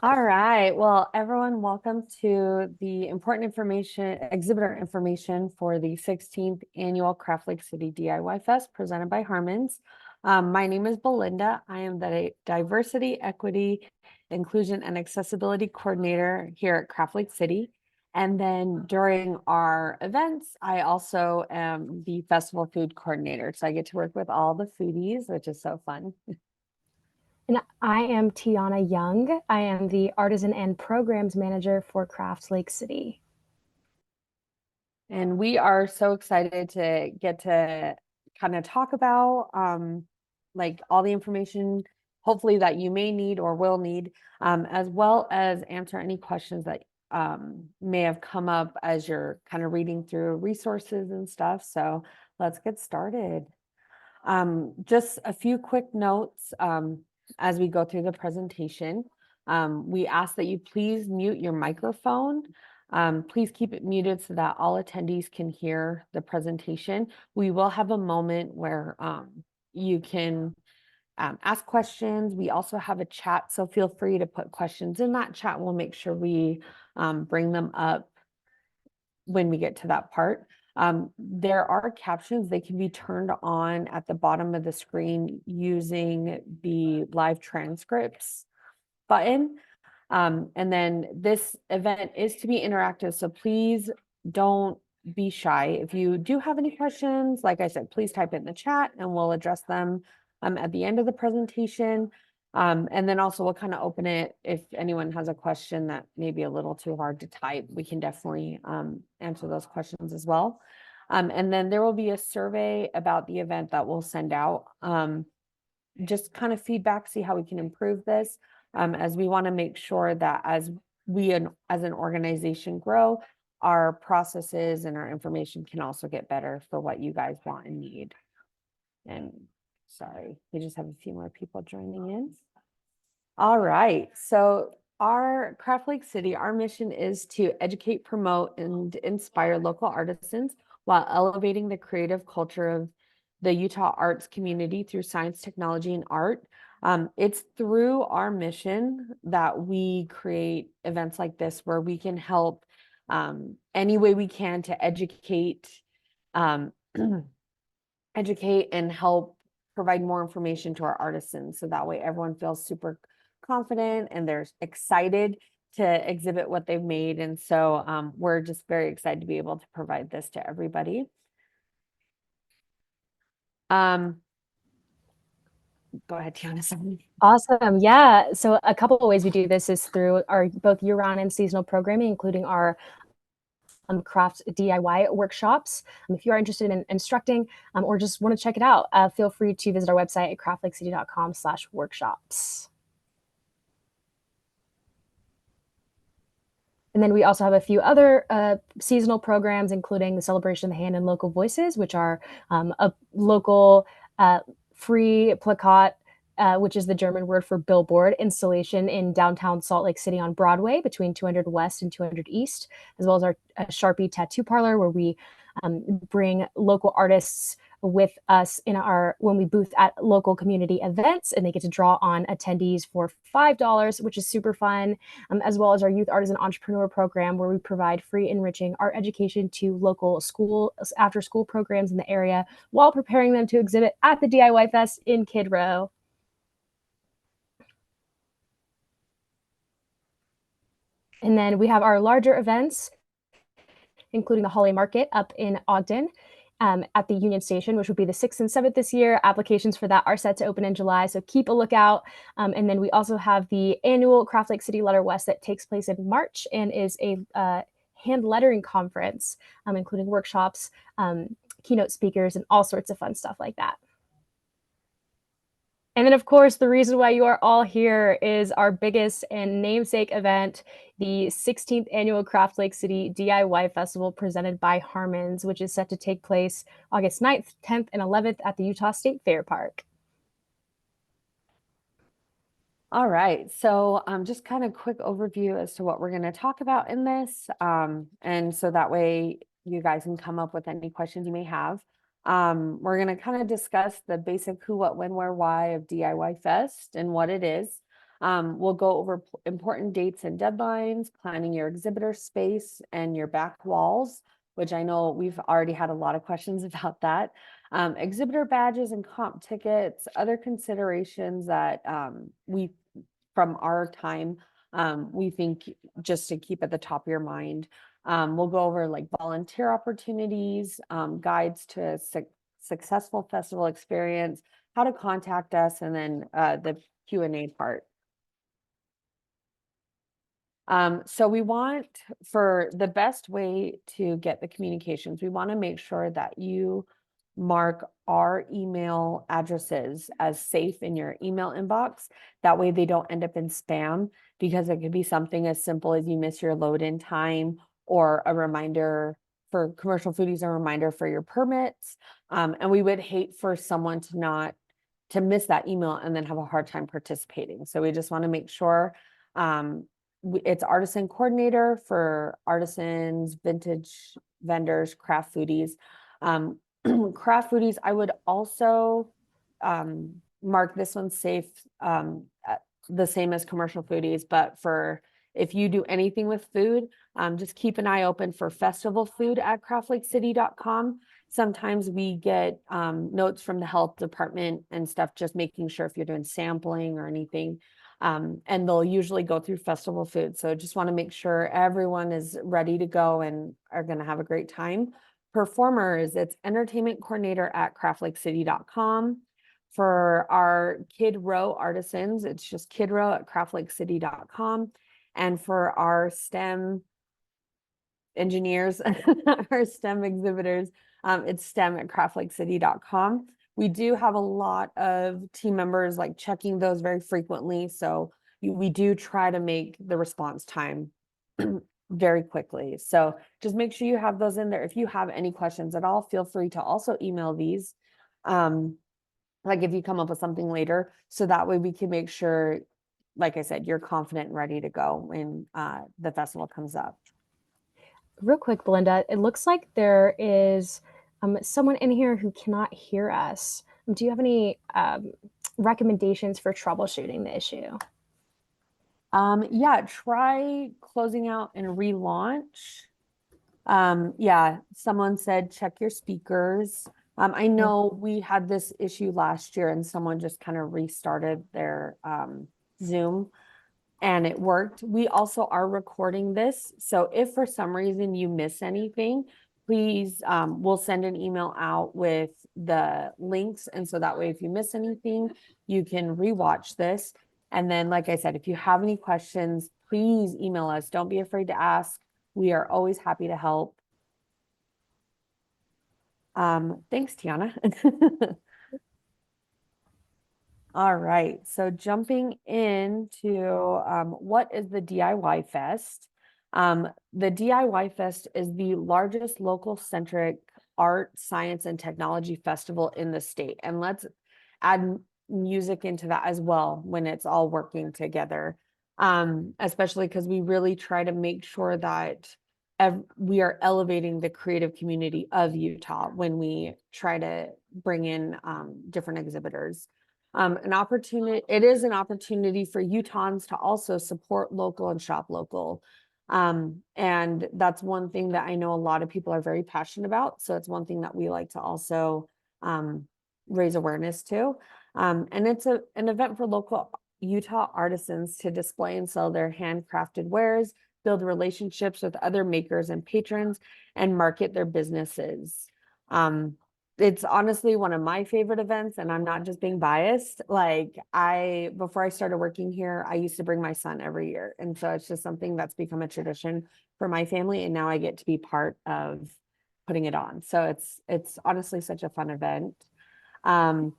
All right. Well, everyone, welcome to the important information, exhibitor information for the 16th annual Craft Lake City DIY Fest presented by Harmons. My name is Belinda. I am the Diversity, Equity, Inclusion, and Accessibility Coordinator here at Craft Lake City. And then during our events, I also am the festival food coordinator. So I get to work with all the foodies, which is so fun. And I am Tiana Young. I am the Artisan and Programs Manager for Crafts Lake City. And we are so excited to get to kind of talk about like all the information, hopefully that you may need or will need, as well as answer any questions that may have come up as you're kind of reading through resources and stuff. So let's get started. Just a few quick notes as we go through the presentation. We ask that you please mute your microphone. Please keep it muted so that all attendees can hear the presentation. We will have a moment where you can ask questions. We also have a chat, so feel free to put questions in that chat. We'll make sure we bring them up when we get to that part. There are captions. They can be turned on at the bottom of the screen using the live transcripts button. And then this event is to be interactive, so please don't be shy. If you do have any questions, like I said, please type it in the chat and we'll address them at the end of the presentation. And then also we'll kind of open it if anyone has a question that may be a little too hard to type, we can definitely answer those questions as well. And then there will be a survey about the event that we'll send out. Just kind of feedback, see how we can improve this, as we want to make sure that as we as an organization grow, our processes and our information can also get better for what you guys want and need. And sorry, we just have a few more people joining in. All right, so our Craft Lake City, our mission is to educate, promote, and inspire local artisans while elevating the creative culture of the Utah arts community through science, technology, and art. It's through our mission that we create events like this where we can help any way we can to educate, educate and help provide more information to our artisans. So that way everyone feels super confident and they're excited to exhibit what they've made. And so we're just very excited to be able to provide this to everybody. Go ahead, Tiana. Sorry. Awesome. Yeah. So a couple of ways we do this is through our both year-round and seasonal programming, including our craft DIY workshops. If you are interested in instructing or just want to check it out, feel free to visit our website at craftlakecity.com/workshops. And then we also have a few other seasonal programs, including the Celebration of the Hand and Local Voices, which are a local free plakat, which is the German word for billboard, installation in downtown Salt Lake City on Broadway between 200 West and 200 East, as well as our Sharpie tattoo parlor, where we bring local artists with us in when we booth at local community events, and they get to draw on attendees for $5, which is super fun, as well as our Youth Artisan Entrepreneur Program, where we provide free enriching art education to local after school programs in the area while preparing them to exhibit at the DIY Fest in Kid Row. And then we have our larger events, including the Holiday Market up in Ogden at the Union Station, which will be the 6th and 7th this year. Applications for that are set to open in July, so keep a lookout. And then we also have the annual Craft Lake City Letter West that takes place in March and is a hand lettering conference, including workshops, keynote speakers, and all sorts of fun stuff like that. And then, of course, the reason why you are all here is our biggest and namesake event, the 16th annual Craft Lake City DIY Festival presented by Harmons, which is set to take place August 9th, 10th, and 11th at the Utah State Fair Park. All right, so just kind of quick overview as to what we're going to talk about in this. And so that way you guys can come up with any questions you may have. We're going to kind of discuss the basic who, what, when, where, why of DIY Fest and what it is. We'll go over important dates and deadlines, planning your exhibitor space and your back walls, which I know we've already had a lot of questions about that. Exhibitor badges and comp tickets, other considerations that we, from our time, we think just to keep at the top of your mind. We'll go over like volunteer opportunities, guides to a successful festival experience, how to contact us, and then the Q&A part. So we want, for the best way to get the communications, we want to make sure that you mark our email addresses as safe in your email inbox. That way they don't end up in spam, because it could be something as simple as you miss your load in time, or a reminder for commercial foodies, a reminder for your permits. And we would hate for someone to miss that email and then have a hard time participating. So we just want to make sure it's artisan coordinator for artisans, vintage vendors, craft foodies. Craft foodies, I would also mark this one safe, the same as commercial foodies, but for if you do anything with food, just keep an eye open for festival food at craftlakecity.com. Sometimes we get notes from the health department and stuff, just making sure if you're doing sampling or anything. And they'll usually go through festival food. So just want to make sure everyone is ready to go and are going to have a great time. Performers, it's entertainment coordinator at craftlakecity.com. For our Kid Row artisans, it's just kidrow at craftlakecity.com. And for our STEM engineers, our STEM exhibitors, it's STEM at craftlakecity.com. We do have a lot of team members like checking those very frequently. So we do try to make the response time very quickly. So just make sure you have those in there. If you have any questions at all, feel free to also email these. Like if you come up with something later, so that way we can make sure, like I said, you're confident and ready to go when the festival comes up. Real quick, Belinda, it looks like there is someone in here who cannot hear us. Do you have any recommendations for troubleshooting the issue? Yeah, try closing out and relaunch. Yeah, someone said check your speakers. I know we had this issue last year and someone just kind of restarted their Zoom and it worked. We also are recording this. So if for some reason you miss anything, please, we'll send an email out with the links. And so that way, if you miss anything, you can rewatch this. And then, like I said, if you have any questions, please email us. Don't be afraid to ask. We are always happy to help. Thanks, Tiana. All right, so jumping into what is the DIY Fest? The DIY Fest is the largest local centric art, science, and technology festival in the state. And let's add music into that as well when it's all working together, especially because we really try to make sure that we are elevating the creative community of Utah when we try to bring in different exhibitors. It is an opportunity for Utahns to also support local and shop local. And that's one thing that I know a lot of people are very passionate about. So it's one thing that we like to also raise awareness to. And it's an event for local Utah artisans to display and sell their handcrafted wares, build relationships with other makers and patrons, and market their businesses. It's honestly one of my favorite events, and I'm not just being biased. Like before I started working here, I used to bring my son every year. And so it's just something that's become a tradition for my family. And now I get to be part of putting it on. So it's honestly such a fun event. Oh,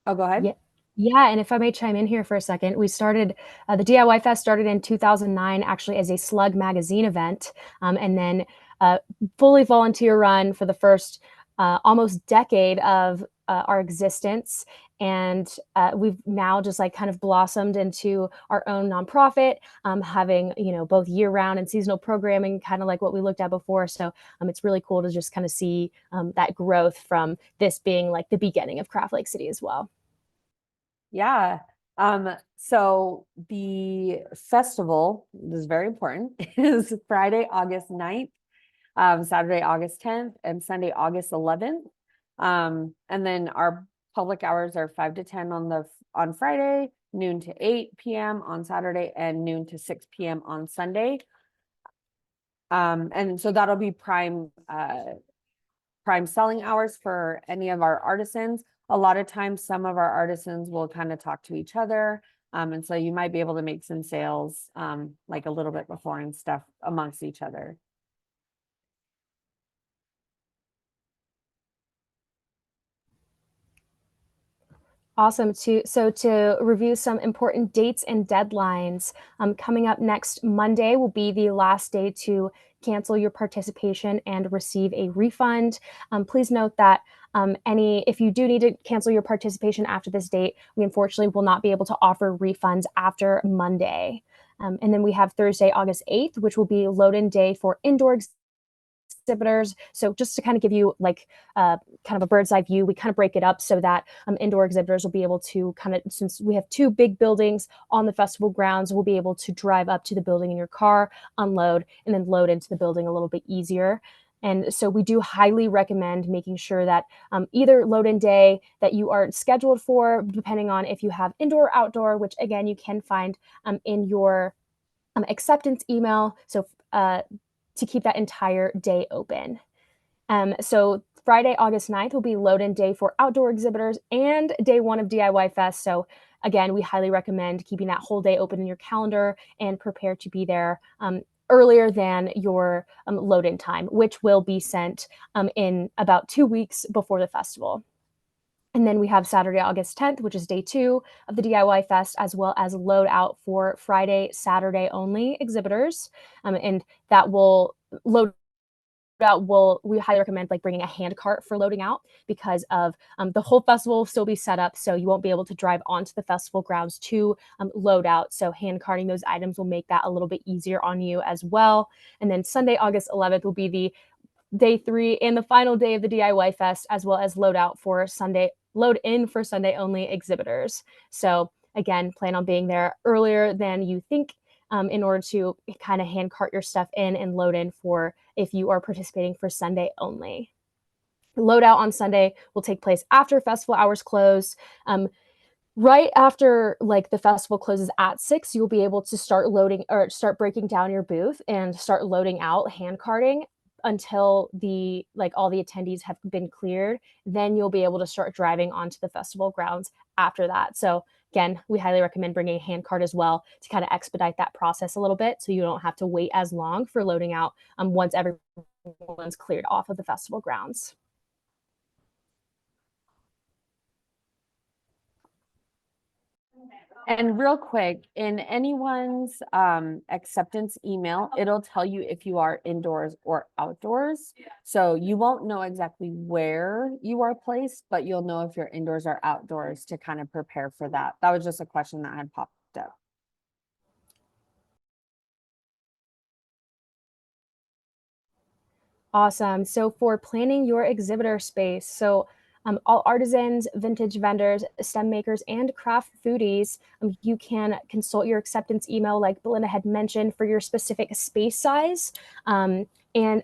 go ahead. Yeah. Yeah, and if I may chime in here for a second, we started, the DIY Fest started in 2009, actually as a Slug magazine event, and then fully volunteer run for the first almost decade of our existence. And we've now just like kind of blossomed into our own nonprofit, having, both year round and seasonal programming, kind of like what we looked at before. So it's really cool to just kind of see that growth from this being like the beginning of Craft Lake City as well. Yeah. So the festival, this is very important, is Friday, August 9th, Saturday, August 10th, and Sunday, August 11th. And then our public hours are 5 to 10 on Friday, noon to 8 p.m. on Saturday, and noon to 6 p.m. on Sunday. And so that'll be prime selling hours for any of our artisans. A lot of times, some of our artisans will kind of talk to each other. And so you might be able to make some sales like a little bit before and stuff amongst each other. Awesome. So to review some important dates and deadlines, coming up next Monday will be the last day to cancel your participation and receive a refund. Please note that if you do need to cancel your participation after this date, we unfortunately will not be able to offer refunds after Monday. And then we have Thursday, August 8th, which will be load-in day for indoor exhibitors. So just to kind of give you like kind of a bird's eye view, we kind of break it up so that indoor exhibitors will be able to kind of, since we have two big buildings on the festival grounds, we'll be able to drive up to the building in your car, unload, and then load into the building a little bit easier. And so we do highly recommend making sure that either load-in day that you are scheduled for, depending on if you have indoor or outdoor, which again, you can find in your acceptance email. So to keep that entire day open. So Friday, August 9th will be load-in day for outdoor exhibitors and day one of DIY Fest. So again, we highly recommend keeping that whole day open in your calendar and prepare to be there earlier than your load-in time, which will be sent in about 2 weeks before the festival. And then we have Saturday, August 10th, which is day two of the DIY Fest, as well as load out for Friday, Saturday only exhibitors. And that will load out we highly recommend like bringing a hand cart for loading out because of the whole festival will still be set up. So you won't be able to drive onto the festival grounds to load out. So hand carting those items will make that a little bit easier on you as well. And then Sunday, August 11th will be the day three and the final day of the DIY Fest, as well as load in for Sunday only exhibitors. So again, plan on being there earlier than you think in order to kind of hand cart your stuff in and load in for if you are participating for Sunday only. Load out on Sunday will take place after festival hours close. Right after like the festival closes at 6, you'll be able to start loading or start breaking down your booth and start loading out hand carting until all the attendees have been cleared. Then you'll be able to start driving onto the festival grounds after that. So again, we highly recommend bringing a hand cart as well to kind of expedite that process a little bit so you don't have to wait as long for loading out once everyone's cleared off of the festival grounds. And real quick, in anyone's acceptance email, it'll tell you if you are indoors or outdoors. So you won't know exactly where you are placed, but you'll know if you're indoors or outdoors to kind of prepare for that. That was just a question that had popped up. Awesome. So for planning your exhibitor space, all artisans, vintage vendors, stem makers, and craft foodies, you can consult your acceptance email, like Belinda had mentioned, for your specific space size, and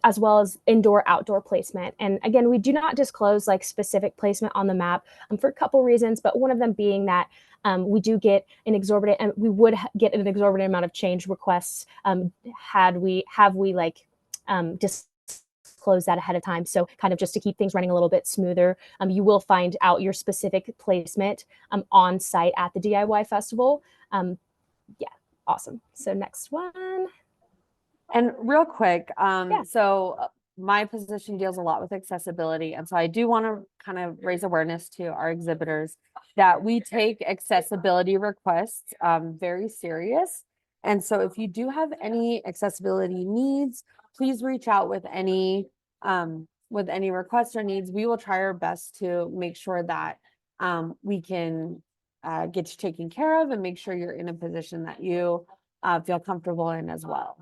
as well as indoor outdoor placement. And again, we do not disclose like specific placement on the map for a couple reasons, but one of them being that we do get an exorbitant, and we would get an exorbitant amount of change requests have we disclose that ahead of time. So kind of just to keep things running a little bit smoother, you will find out your specific placement on site at the DIY festival. Yeah, awesome. So next one. And real quick, my position deals a lot with accessibility. And so I do want to kind of raise awareness to our exhibitors that we take accessibility requests very serious. And so if you do have any accessibility needs, please reach out with any requests or needs. We will try our best to make sure that we can get you taken care of and make sure you're in a position that you feel comfortable in as well.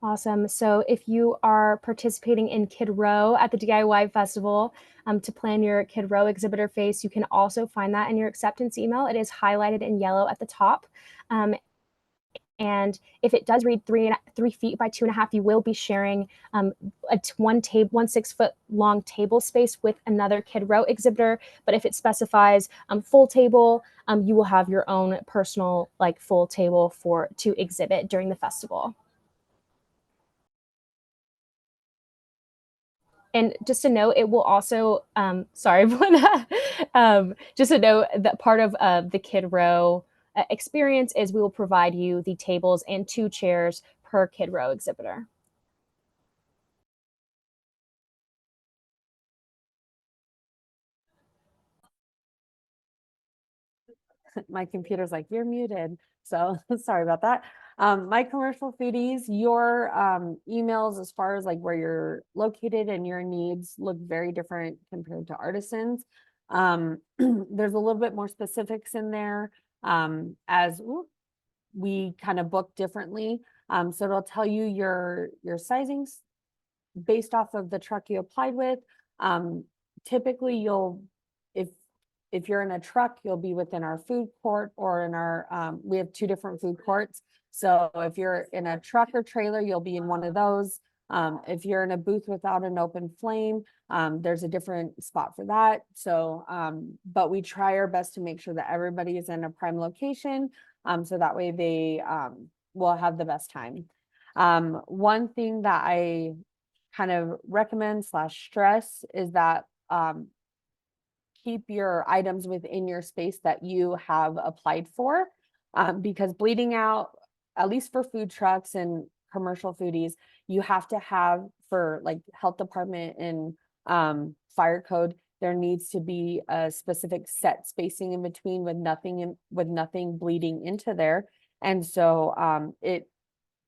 Awesome. So if you are participating in Kid Row at the DIY Festival, to plan your Kid Row exhibitor face, you can also find that in your acceptance email. It is highlighted in yellow at the top. And if it does read 3 feet by 2.5, you will be sharing one 6-foot long table space with another Kid Row exhibitor. But if it specifies full table, you will have your own personal like full table to exhibit during the festival. And just a note, it will also, sorry, just a note that part of the Kid Row experience is we will provide you the tables and 2 chairs per Kid Row exhibitor. My computer's like, you're muted. So sorry about that. My commercial foodies, your emails as far as like where you're located and your needs look very different compared to artisans. There's a little bit more specifics in there as we kind of book differently. So it'll tell you your sizings based off of the truck you applied with. Typically if if you're in a truck, you'll be within our food court or in our, we have 2 different food courts. So if you're in a truck or trailer, you'll be in one of those. If you're in a booth without an open flame, there's a different spot for that. So, but we try our best to make sure that everybody is in a prime location. So that way they will have the best time. One thing that I kind of recommend / stress is that keep your items within your space that you have applied for, because bleeding out, at least for food trucks and commercial foodies, you have to have for like health department and fire code, there needs to be a specific set spacing in between with nothing bleeding into there. And so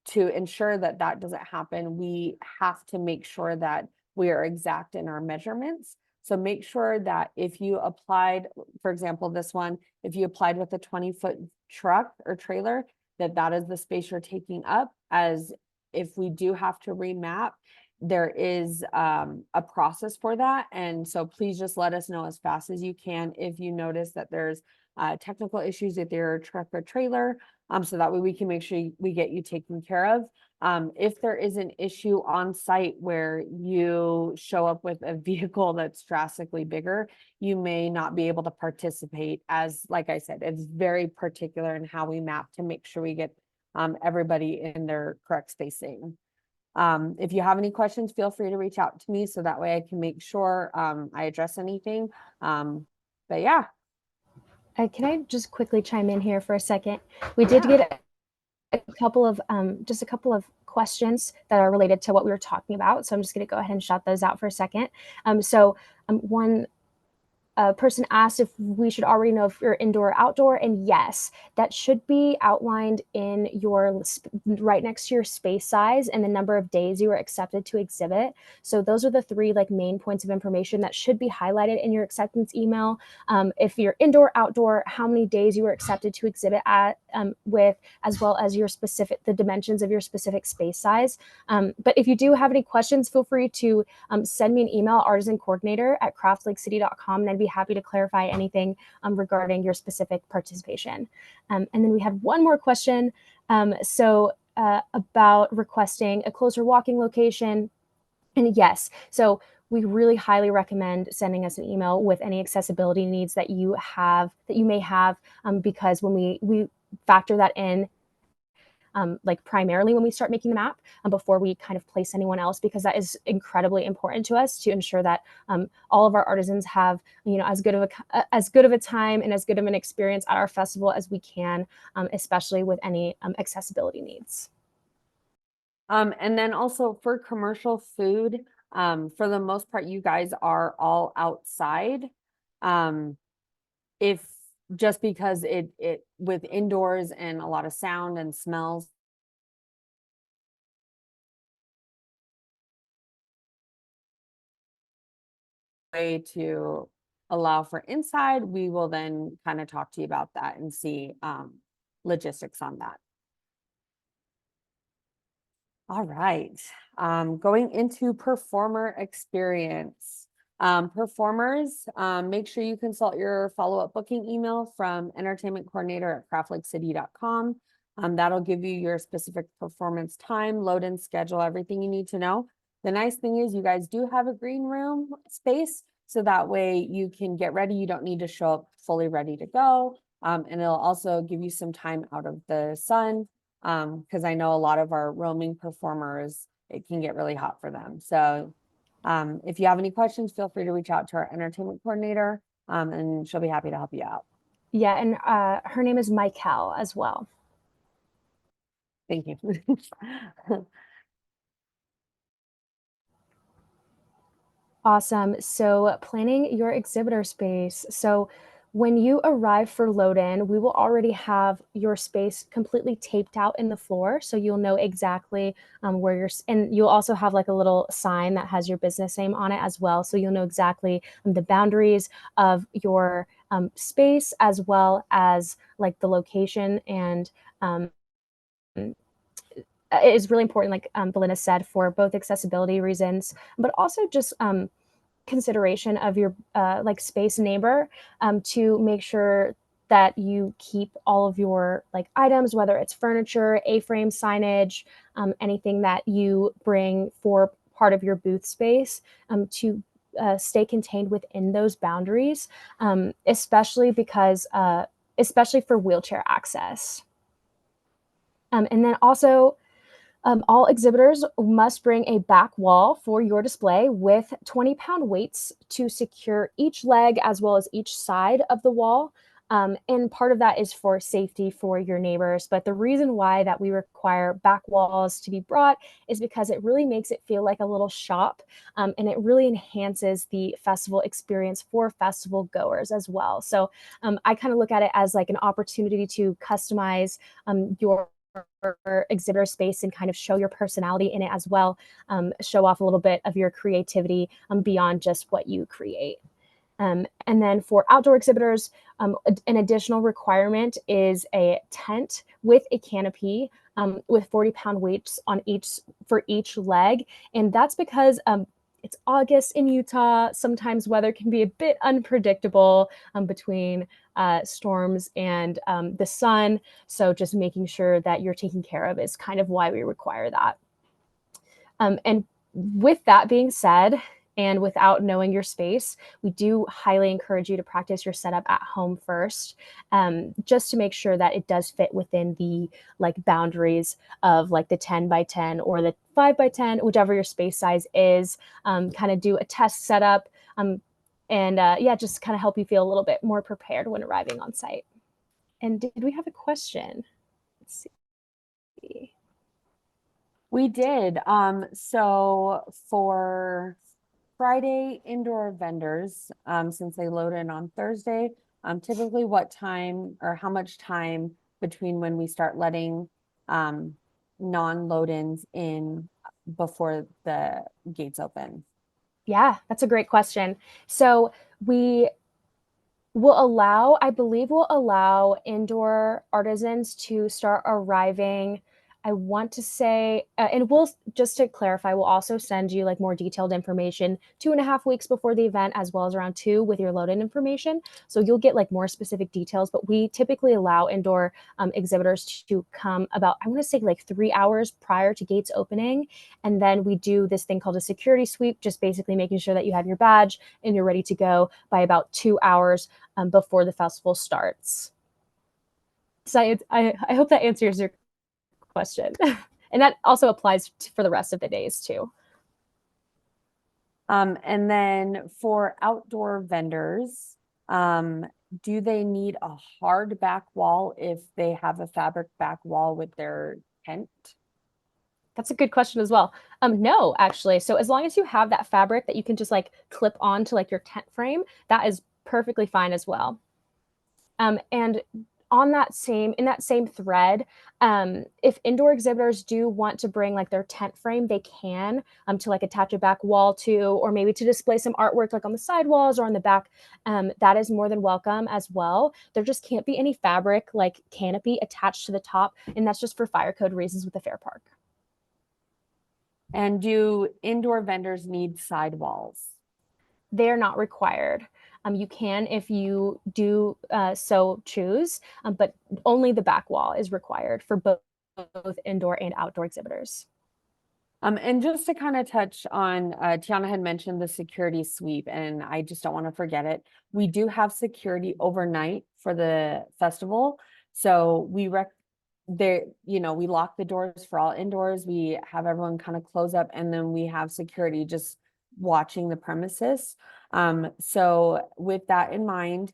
to ensure that that doesn't happen, we have to make sure that we are exact in our measurements. So make sure that if you applied, for example, this one, if you applied with a 20-foot truck or trailer, that is the space you're taking up. As if we do have to remap, there is a process for that. And so please just let us know as fast as you can if you notice that there's technical issues with your truck or trailer, so that way we can make sure we get you taken care of. If there is an issue on site where you show up with a vehicle that's drastically bigger, you may not be able to participate, as like I said, it's very particular in how we map to make sure we get everybody in their correct spacing. If you have any questions, feel free to reach out to me so that way I can make sure I address anything. But yeah. Can I just quickly chime in here for a second? We did get just a couple of questions that are related to what we were talking about. So I'm just going to go ahead and shout those out for a second. One person asked if we should already know if you're indoor or outdoor, and yes, that should be outlined in your right next to your space size and the number of days you were accepted to exhibit. So those are the 3 like main points of information that should be highlighted in your acceptance email. If you're indoor, outdoor, how many days you were accepted to exhibit at with, as well as the dimensions of your specific space size. But if you do have any questions, feel free to send me an email, artisancoordinator@craftlakecity.com, and I'd be happy to clarify anything regarding your specific participation. And then we had one more question. About requesting a closer walking location. And yes, so we really highly recommend sending us an email with any accessibility needs that you may have, because when we factor that in, like primarily when we start making the map, before we kind of place anyone else, because that is incredibly important to us to ensure that all of our artisans have, as good of a time and as good of an experience at our festival as we can, especially with any accessibility needs. And then also for commercial food, for the most part, you guys are all outside. If just because it with indoors and a lot of sound and smells, way to allow for inside, we will then kind of talk to you about that and see logistics on that. All right. Going into performer experience. Performers, make sure you consult your follow-up booking email from entertainment coordinator at craftlakecity.com. That'll give you your specific performance time, load and schedule, everything you need to know. The nice thing is you guys do have a green room space, so that way you can get ready. You don't need to show up fully ready to go. And it'll also give you some time out of the sun, because I know a lot of our roaming performers, it can get really hot for them. So if you have any questions, feel free to reach out to our entertainment coordinator, and she'll be happy to help you out. Yeah, and her name is Michael as well. Thank you. Awesome. So planning your exhibitor space. So when you arrive for load in, we will already have your space completely taped out in the floor. So you'll know exactly where you're, and you'll also have like a little sign that has your business name on it as well. So you'll know exactly the boundaries of your space, as well as like the location. And it is really important, like Belinda said, for both accessibility reasons, but also just consideration of your like space neighbor, to make sure that you keep all of your like items, whether it's furniture, A-frame signage, anything that you bring for part of your booth space, to stay contained within those boundaries, especially because especially for wheelchair access. And then also, all exhibitors must bring a back wall for your display with 20-pound weights to secure each leg as well as each side of the wall. And part of that is for safety for your neighbors. But the reason why that we require back walls to be brought is because it really makes it feel like a little shop, and it really enhances the festival experience for festival goers as well. So I kind of look at it as like an opportunity to customize your exhibitor space and kind of show your personality in it as well, show off a little bit of your creativity beyond just what you create. And then for outdoor exhibitors, an additional requirement is a tent with a canopy, with 40-pound weights on each for each leg. And that's because it's August in Utah. Sometimes weather can be a bit unpredictable between storms and the sun. So just making sure that you're taken care of is kind of why we require that. And with that being said, and without knowing your space, we do highly encourage you to practice your setup at home first, just to make sure that it does fit within the like boundaries of like the 10 by 10 or the 5 by 10, whichever your space size is. Kind of do a test setup, and yeah, just kind of help you feel a little bit more prepared when arriving on site. And did we have a question? Let's see. We did. So for Friday indoor vendors, since they load in on Thursday, typically what time or how much time between when we start letting non-load-ins in before the gates open? Yeah, that's a great question. So we will allow, I believe we'll allow indoor artisans to start arriving. I want to say, and we'll, just to clarify, we'll also send you like more detailed information 2.5 weeks before the event, as well as around 2 with your load-in information. So you'll get like more specific details, but we typically allow indoor exhibitors to come about, I want to say like 3 hours prior to gates opening. And then we do this thing called a security sweep, just basically making sure that you have your badge and you're ready to go by about 2 hours before the festival starts. So I hope that answers your question. And that also applies for the rest of the days too. And then for outdoor vendors, do they need a hard back wall if they have a fabric back wall with their tent? That's a good question as well. No, actually. So as long as you have that fabric that you can just like clip on to like your tent frame, that is perfectly fine as well. And on that same, in that same thread, if indoor exhibitors do want to bring like their tent frame, they can, to like attach a back wall to, or maybe to display some artwork like on the side walls or on the back. That is more than welcome as well. There just can't be any fabric like canopy attached to the top, and that's just for fire code reasons with the fair park. And do indoor vendors need sidewalls? They're not required. You can if you do so choose, but only the back wall is required for both indoor and outdoor exhibitors. And just to kind of touch on, Tiana had mentioned the security sweep, and I just don't want to forget it. We do have security overnight for the festival. So we there, we lock the doors for all indoors. We have everyone kind of close up, and then we have security just watching the premises. So with that in mind,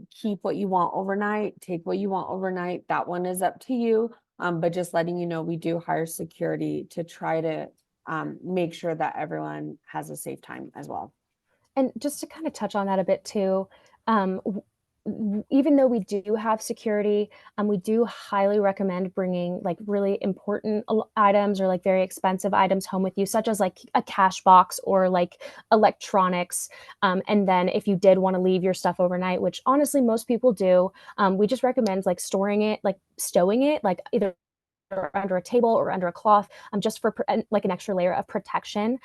keep what you want overnight, take what you want overnight. That one is up to you. But just letting you know, we do hire security to try to make sure that everyone has a safe time as well. And just to kind of touch on that a bit too, um, even though we do have security, we do highly recommend bringing like really important items or like very expensive items home with you, such as like a cash box or like electronics. And then if you did want to leave your stuff overnight, which honestly most people do, we just recommend like storing it, like stowing it, like either or under a table or under a cloth, just for like an extra layer of protection.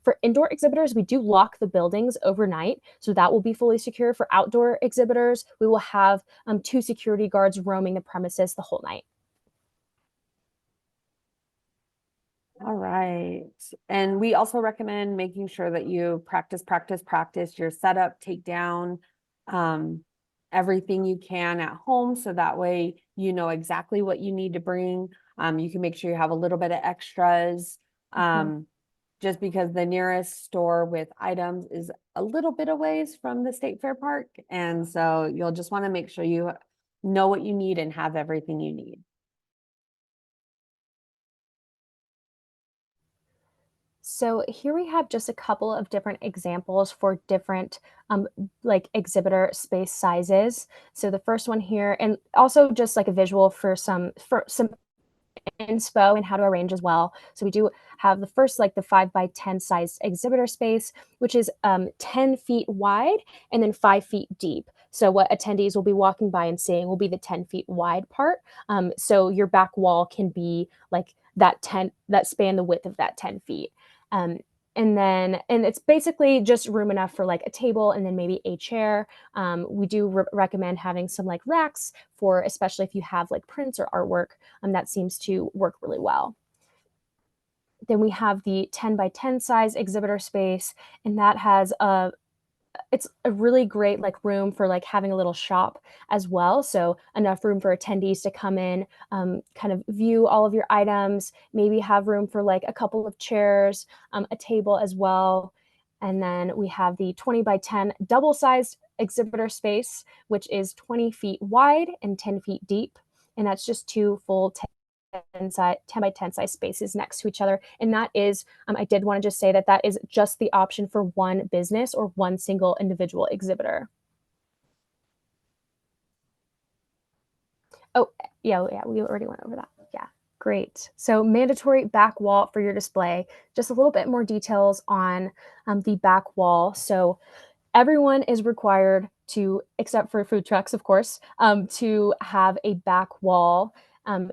For indoor exhibitors, we do lock the buildings overnight, so that will be fully secure. For outdoor exhibitors, we will have 2 security guards roaming the premises the whole night. All right. And we also recommend making sure that you practice your setup, take down everything you can at home. So that way you know exactly what you need to bring. You can make sure you have a little bit of extras. Mhm. Just because the nearest store with items is a little bit of ways from the State Fair Park. And so you'll just want to make sure you know what you need and have everything you need. So here we have just a couple of different examples for different like exhibitor space sizes. So the first one here, and also just like a visual for some inspo and how to arrange as well. So we do have the first, like the 5 by 10 size exhibitor space, which is 10 feet wide and then 5 feet deep. So what attendees will be walking by and seeing will be the 10 feet wide part. So your back wall can be like that span the width of that 10 feet. Um, and it's basically just room enough for like a table and then maybe a chair. We do recommend having some like racks for, especially if you have like prints or artwork, that seems to work really well. Then we have the 10 by 10 size exhibitor space, and that has it's a really great like room for like having a little shop as well. So enough room for attendees to come in, kind of view all of your items, maybe have room for like a couple of chairs, a table as well. And then we have the 20 by 10 double sized exhibitor space, which is 20 feet wide and 10 feet deep. And that's just 2 full 10 by 10 size spaces next to each other. And that is, I did want to just say that that is just the option for one business or one single individual exhibitor. Oh, yeah, we already went over that. Yeah, great. So mandatory back wall for your display. Just a little bit more details on the back wall. So everyone is required to, except for food trucks, of course, to have a back wall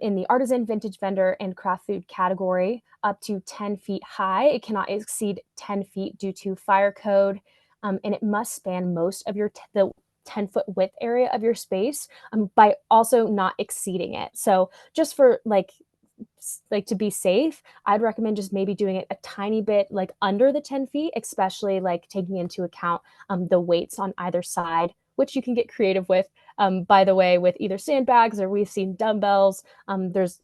in the artisan, vintage vendor, and craft food category up to 10 feet high. It cannot exceed 10 feet due to fire code, and it must span most of the 10-foot width area of your space, by also not exceeding it. So just for like to be safe, I'd recommend just maybe doing it a tiny bit like under the 10 feet, especially like taking into account the weights on either side, which you can get creative with, by the way, with either sandbags or we've seen dumbbells. There's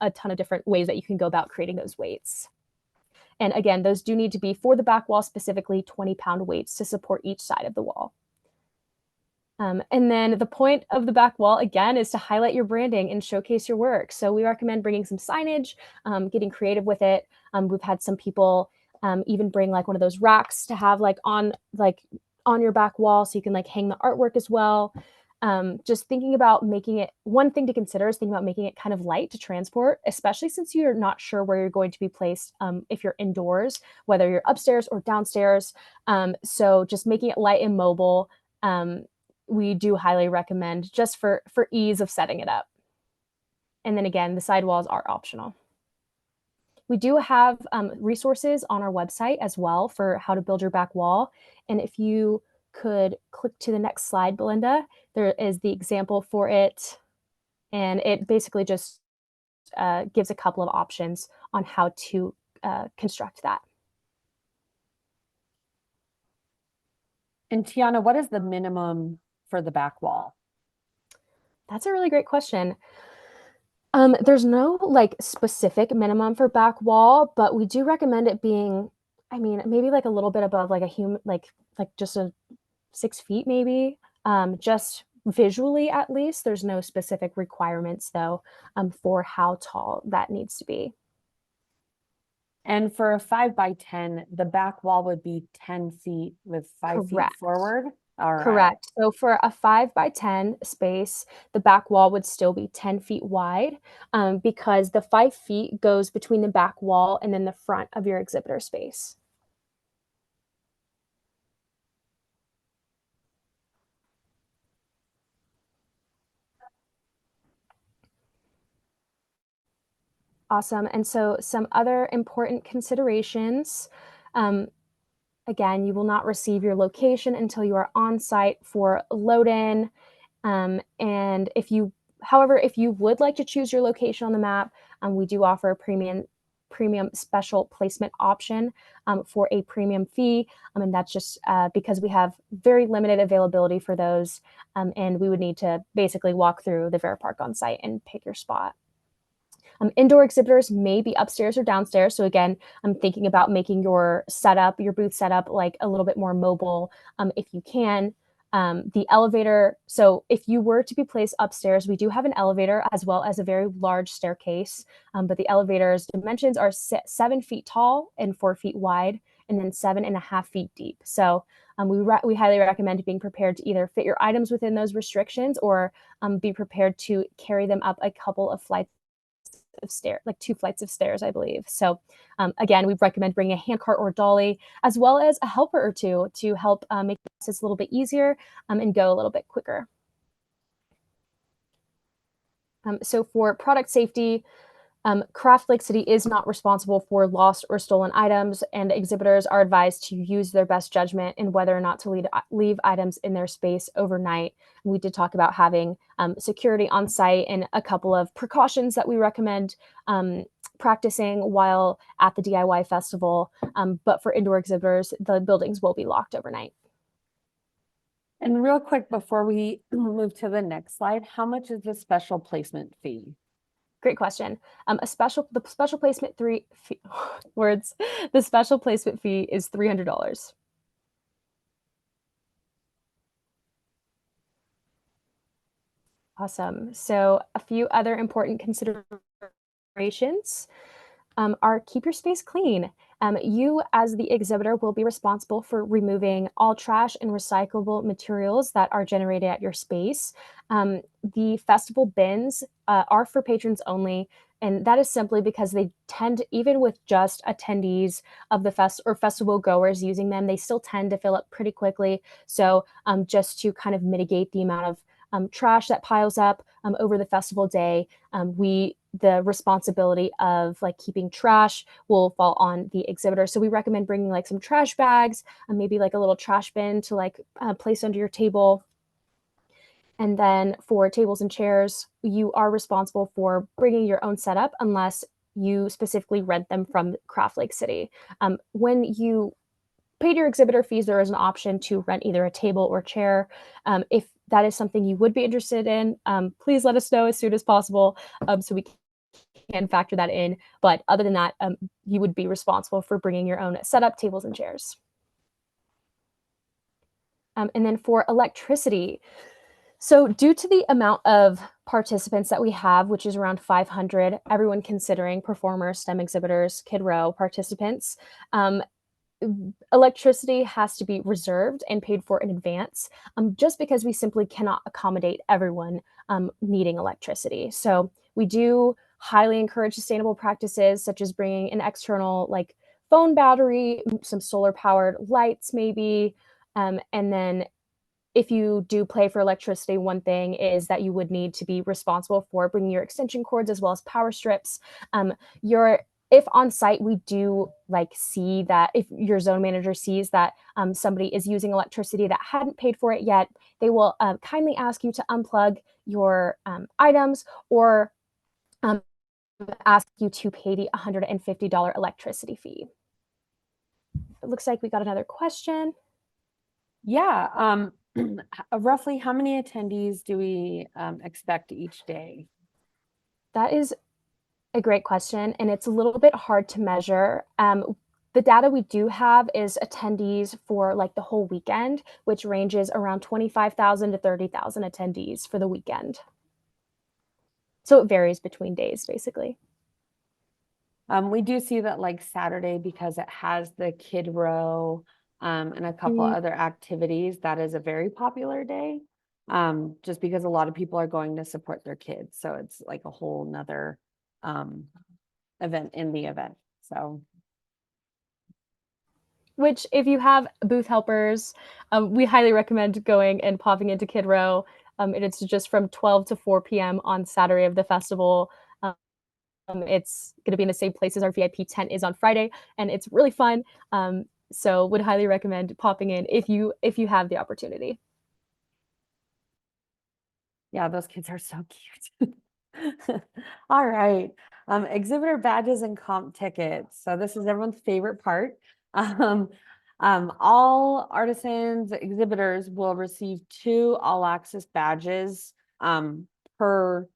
a ton of different ways that you can go about creating those weights. And again, those do need to be for the back wall, specifically 20-pound weights to support each side of the wall. And then the point of the back wall, again, is to highlight your branding and showcase your work. So we recommend bringing some signage, getting creative with it. We've had some people even bring like one of those racks to have like on your back wall so you can like hang the artwork as well. Just thinking about making it, one thing to consider is thinking about making it kind of light to transport, especially since you're not sure where you're going to be placed if you're indoors, whether you're upstairs or downstairs. So just making it light and mobile. We do highly recommend just for ease of setting it up. And then again, the sidewalls are optional. We do have resources on our website as well for how to build your back wall. And if you could click to the next slide, Belinda, there is the example for it. And it basically just gives a couple of options on how to construct that. And Tiana, what is the minimum for the back wall? That's a really great question. There's no like specific minimum for back wall, but we do recommend it being, I mean, maybe like a little bit above like a human, like just a 6 feet maybe. Just visually at least. There's no specific requirements though for how tall that needs to be. And for a 5x10, the back wall would be 10 feet with 5 feet Correct. forward. All right. Correct. So for a 5x10 space, the back wall would still be 10 feet wide because the 5 feet goes between the back wall and then the front of your exhibitor space. Awesome. And so some other important considerations. Again, you will not receive your location until you are on site for load in. And however, if you would like to choose your location on the map, we do offer a premium special placement option for a premium fee. And that's just because we have very limited availability for those. And we would need to basically walk through the Veripark on site and pick your spot. Indoor exhibitors may be upstairs or downstairs. So again, I'm thinking about making your setup, your booth setup, like a little bit more mobile if you can. The elevator, so if you were to be placed upstairs, we do have an elevator as well as a very large staircase, but the elevator's dimensions are 7 feet tall and 4 feet wide, and then 7.5 feet deep. So we highly recommend being prepared to either fit your items within those restrictions or be prepared to carry them up a couple of flights of stairs, like 2 flights of stairs, I believe. So again, we recommend bringing a handcart or dolly, as well as a helper or two to help make the process a little bit easier and go a little bit quicker. So for product safety, Craft Lake City is not responsible for lost or stolen items, and exhibitors are advised to use their best judgment in whether or not to leave items in their space overnight. We did talk about having security on site and a couple of precautions that we recommend practicing while at the DIY festival. But for indoor exhibitors, the buildings will be locked overnight. And real quick, before we move to the next slide, how much is the special placement fee? Great question. The special placement words. The special placement fee is $300. Awesome. So a few other important considerations are keep your space clean. You, as the exhibitor, will be responsible for removing all trash and recyclable materials that are generated at your space. The festival bins are for patrons only, and that is simply because they tend, even with just attendees of the festival goers using them, they still tend to fill up pretty quickly. So just to kind of mitigate the amount of trash that piles up over the festival day, the responsibility of like keeping trash will fall on the exhibitor. So we recommend bringing like some trash bags, maybe like a little trash bin to like place under your table. And then for tables and chairs, you are responsible for bringing your own setup unless you specifically rent them from Craft Lake City. When you paid your exhibitor fees, there is an option to rent either a table or chair. If that is something you would be interested in, please let us know as soon as possible so we can factor that in. But other than that, you would be responsible for bringing your own setup, tables, and chairs. And then for electricity, so due to the amount of participants that we have, which is around 500, everyone considering performers, STEM exhibitors, Kid Row participants, electricity has to be reserved and paid for in advance, just because we simply cannot accommodate everyone needing electricity. So we do highly encourage sustainable practices, such as bringing an external like phone battery, some solar powered lights maybe, and then if you do pay for electricity, one thing is that you would need to be responsible for bringing your extension cords as well as power strips. Your if on site we do like see that if your zone manager sees that somebody is using electricity that hadn't paid for it yet, they will kindly ask you to unplug your items or ask you to pay the $150 electricity fee. It looks like we got another question. Yeah. Roughly how many attendees do we expect each day? That is a great question, and it's a little bit hard to measure. The data we do have is attendees for like the whole weekend, which ranges around 25,000 to 30,000 attendees for the weekend. So it varies between days, basically. We do see that like Saturday, because it has the kid row and a couple other activities, that is a very popular day. Just because a lot of people are going to support their kids. So it's like a whole nother event in the event. So which if you have booth helpers, we highly recommend going and popping into Kid Row. And it's just from 12 to 4 p.m. on Saturday of the festival. It's going to be in the same place as our VIP tent is on Friday, and it's really fun. So would highly recommend popping in if you have the opportunity. yeah, those kids are so cute. All right. Exhibitor badges and comp tickets. So this is everyone's favorite part. All artisans, exhibitors will receive 2 all access badges per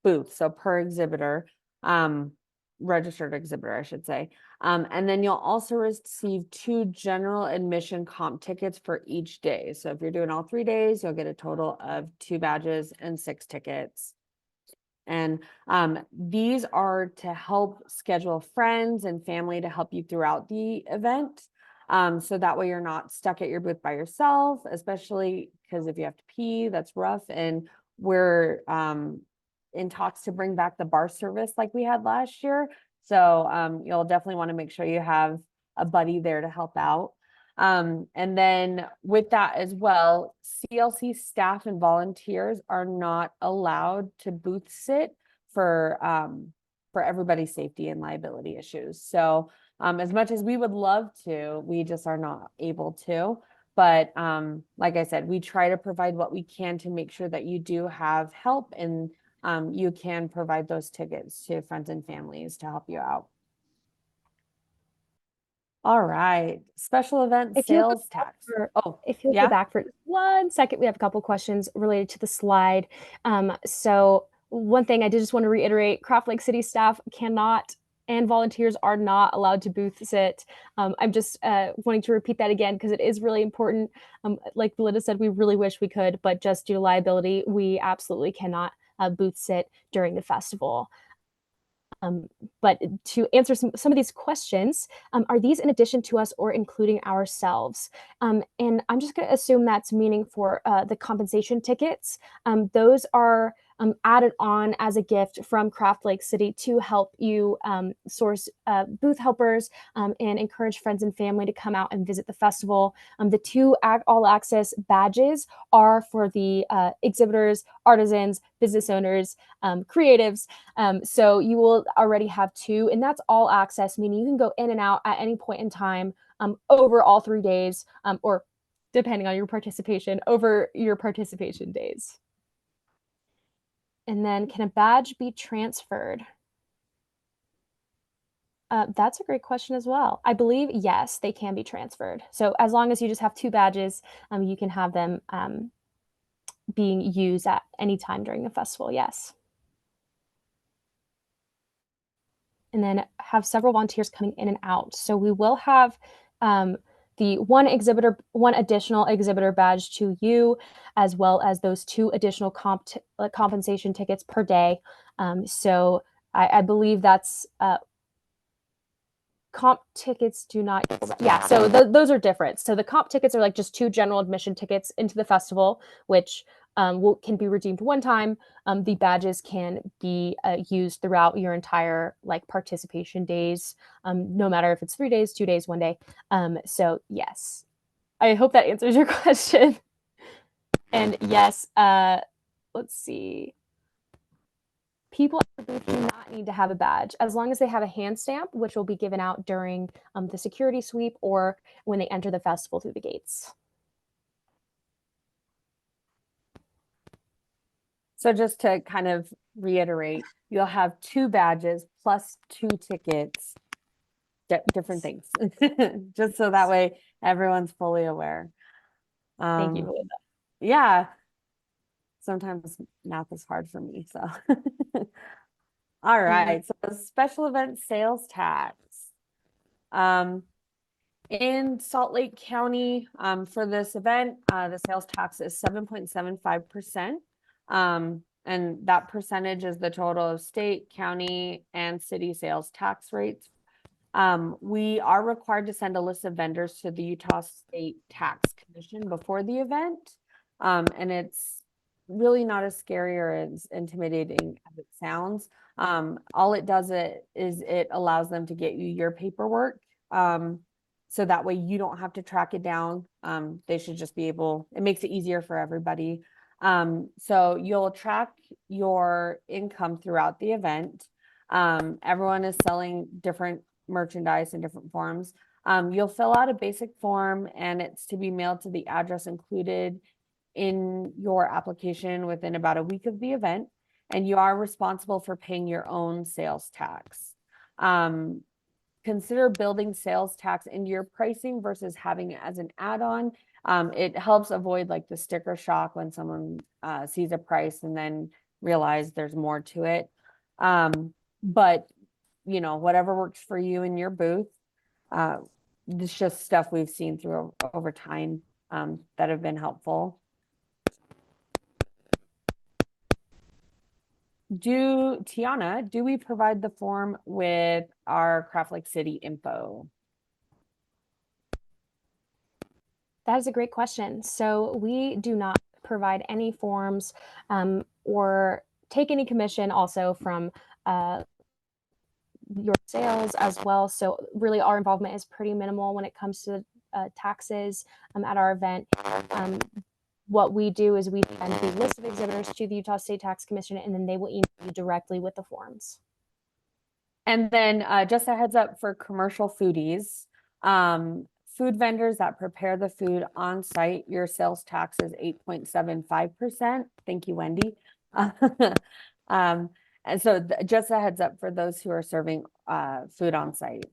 booth, so per exhibitor, registered exhibitor, I should say. And then you'll also receive 2 general admission comp tickets for each day. So if you're doing all 3 days, you'll get a total of 2 badges and 6 tickets. And these are to help schedule friends and family to help you throughout the event. So that way you're not stuck at your booth by yourself, especially because if you have to pee, that's rough. And we're in talks to bring back the bar service like we had last year. So you'll definitely want to make sure you have a buddy there to help out. And then with that as well, CLC staff and volunteers are not allowed to booth sit for everybody's safety and liability issues. So as much as we would love to, we just are not able to. But like I said, we try to provide what we can to make sure that you do have help and you can provide those tickets to friends and families to help you out. All right, special event sales tax. If you'll go back for 1 second, we have a couple questions related to the slide. So one thing I did just want to reiterate, Craft Lake City staff cannot and volunteers are not allowed to booth sit. I'm just wanting to repeat that again because it is really important. Like Belinda said, we really wish we could, but just due to liability, we absolutely cannot booth sit during the festival. But to answer some of these questions, are these in addition to us or including ourselves? And I'm just going to assume that's meaning for the compensation tickets. Those are added on as a gift from Craft Lake City to help you source booth helpers and encourage friends and family to come out and visit the festival. The 2 all access badges are for the exhibitors, artisans, business owners, creatives. So you will already have 2, and that's all access, meaning you can go in and out at any point in time over all 3 days, or depending on your participation, over your participation days. And then, can a badge be transferred? That's a great question as well. I believe, yes, they can be transferred. So as long as you just have 2 badges, you can have them being used at any time during the festival, yes. And then have several volunteers coming in and out. So we will have the one additional exhibitor badge to you, as well as those 2 additional compensation tickets per day. So I believe that's comp tickets do not, yeah, so those are different. So the comp tickets are like just 2 general admission tickets into the festival, which can be redeemed one time. The badges can be used throughout your entire like participation days, no matter if it's 3 days, 2 days, 1 day. So yes, I hope that answers your question. And yes, let's see. People at the booth do not need to have a badge as long as they have a hand stamp, which will be given out during the security sweep or when they enter the festival through the gates. So just to kind of reiterate, you'll have 2 badges plus 2 tickets, different things, just so that way everyone's fully aware. Thank you, Um, Belinda. yeah, sometimes math is hard for me, so. All right, so the special event sales tax. In Salt Lake County, for this event, the sales tax is 7.75%. And that percentage is the total of state, county, and city sales tax rates. We are required to send a list of vendors to the Utah State Tax Commission before the event. And it's really not as scary or as intimidating as it sounds. All it does is it allows them to get you your paperwork. So that way you don't have to track it down. They should just be able, it makes it easier for everybody. So you'll track your income throughout the event. Everyone is selling different merchandise in different forms. You'll fill out a basic form and it's to be mailed to the address included in your application within about a week of the event. And you are responsible for paying your own sales tax. Consider building sales tax into your pricing versus having it as an add-on. It helps avoid like the sticker shock when someone sees a price and then realize there's more to it. But you know, whatever works for you in your booth. It's just stuff we've seen through over time that have been helpful. Tiana, do we provide the form with our Craft Lake City info? That is a great question. So we do not provide any forms or take any commission also from your sales as well. So really our involvement is pretty minimal when it comes to taxes at our event. What we do is we send the list of exhibitors to the Utah State Tax Commission, and then they will email you directly with the forms. And then just a heads up for commercial foodies, food vendors that prepare the food on site, your sales tax is 8.75%. Thank you, Wendy. And so just a heads up for those who are serving food on site.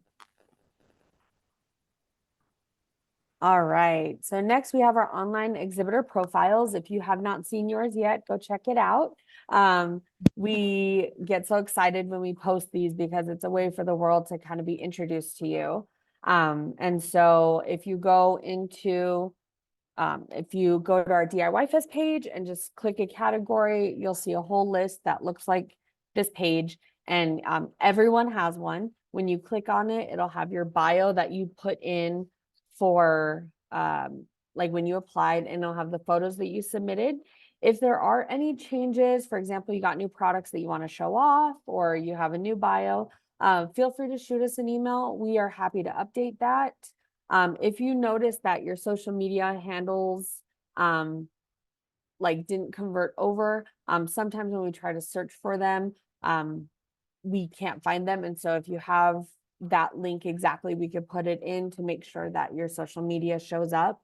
All right, so next we have our online exhibitor profiles. If you have not seen yours yet, go check it out. We get so excited when we post these because it's a way for the world to kind of be introduced to you. And so if you go to our DIY Fest page and just click a category, you'll see a whole list that looks like this page, and everyone has one. When you click on it, it'll have your bio that you put in for like when you applied, and it'll have the photos that you submitted. If there are any changes, for example, you got new products that you want to show off or you have a new bio, feel free to shoot us an email. We are happy to update that. If you notice that your social media handles like didn't convert over, sometimes when we try to search for them, we can't find them. And so if you have that link exactly, we could put it in to make sure that your social media shows up.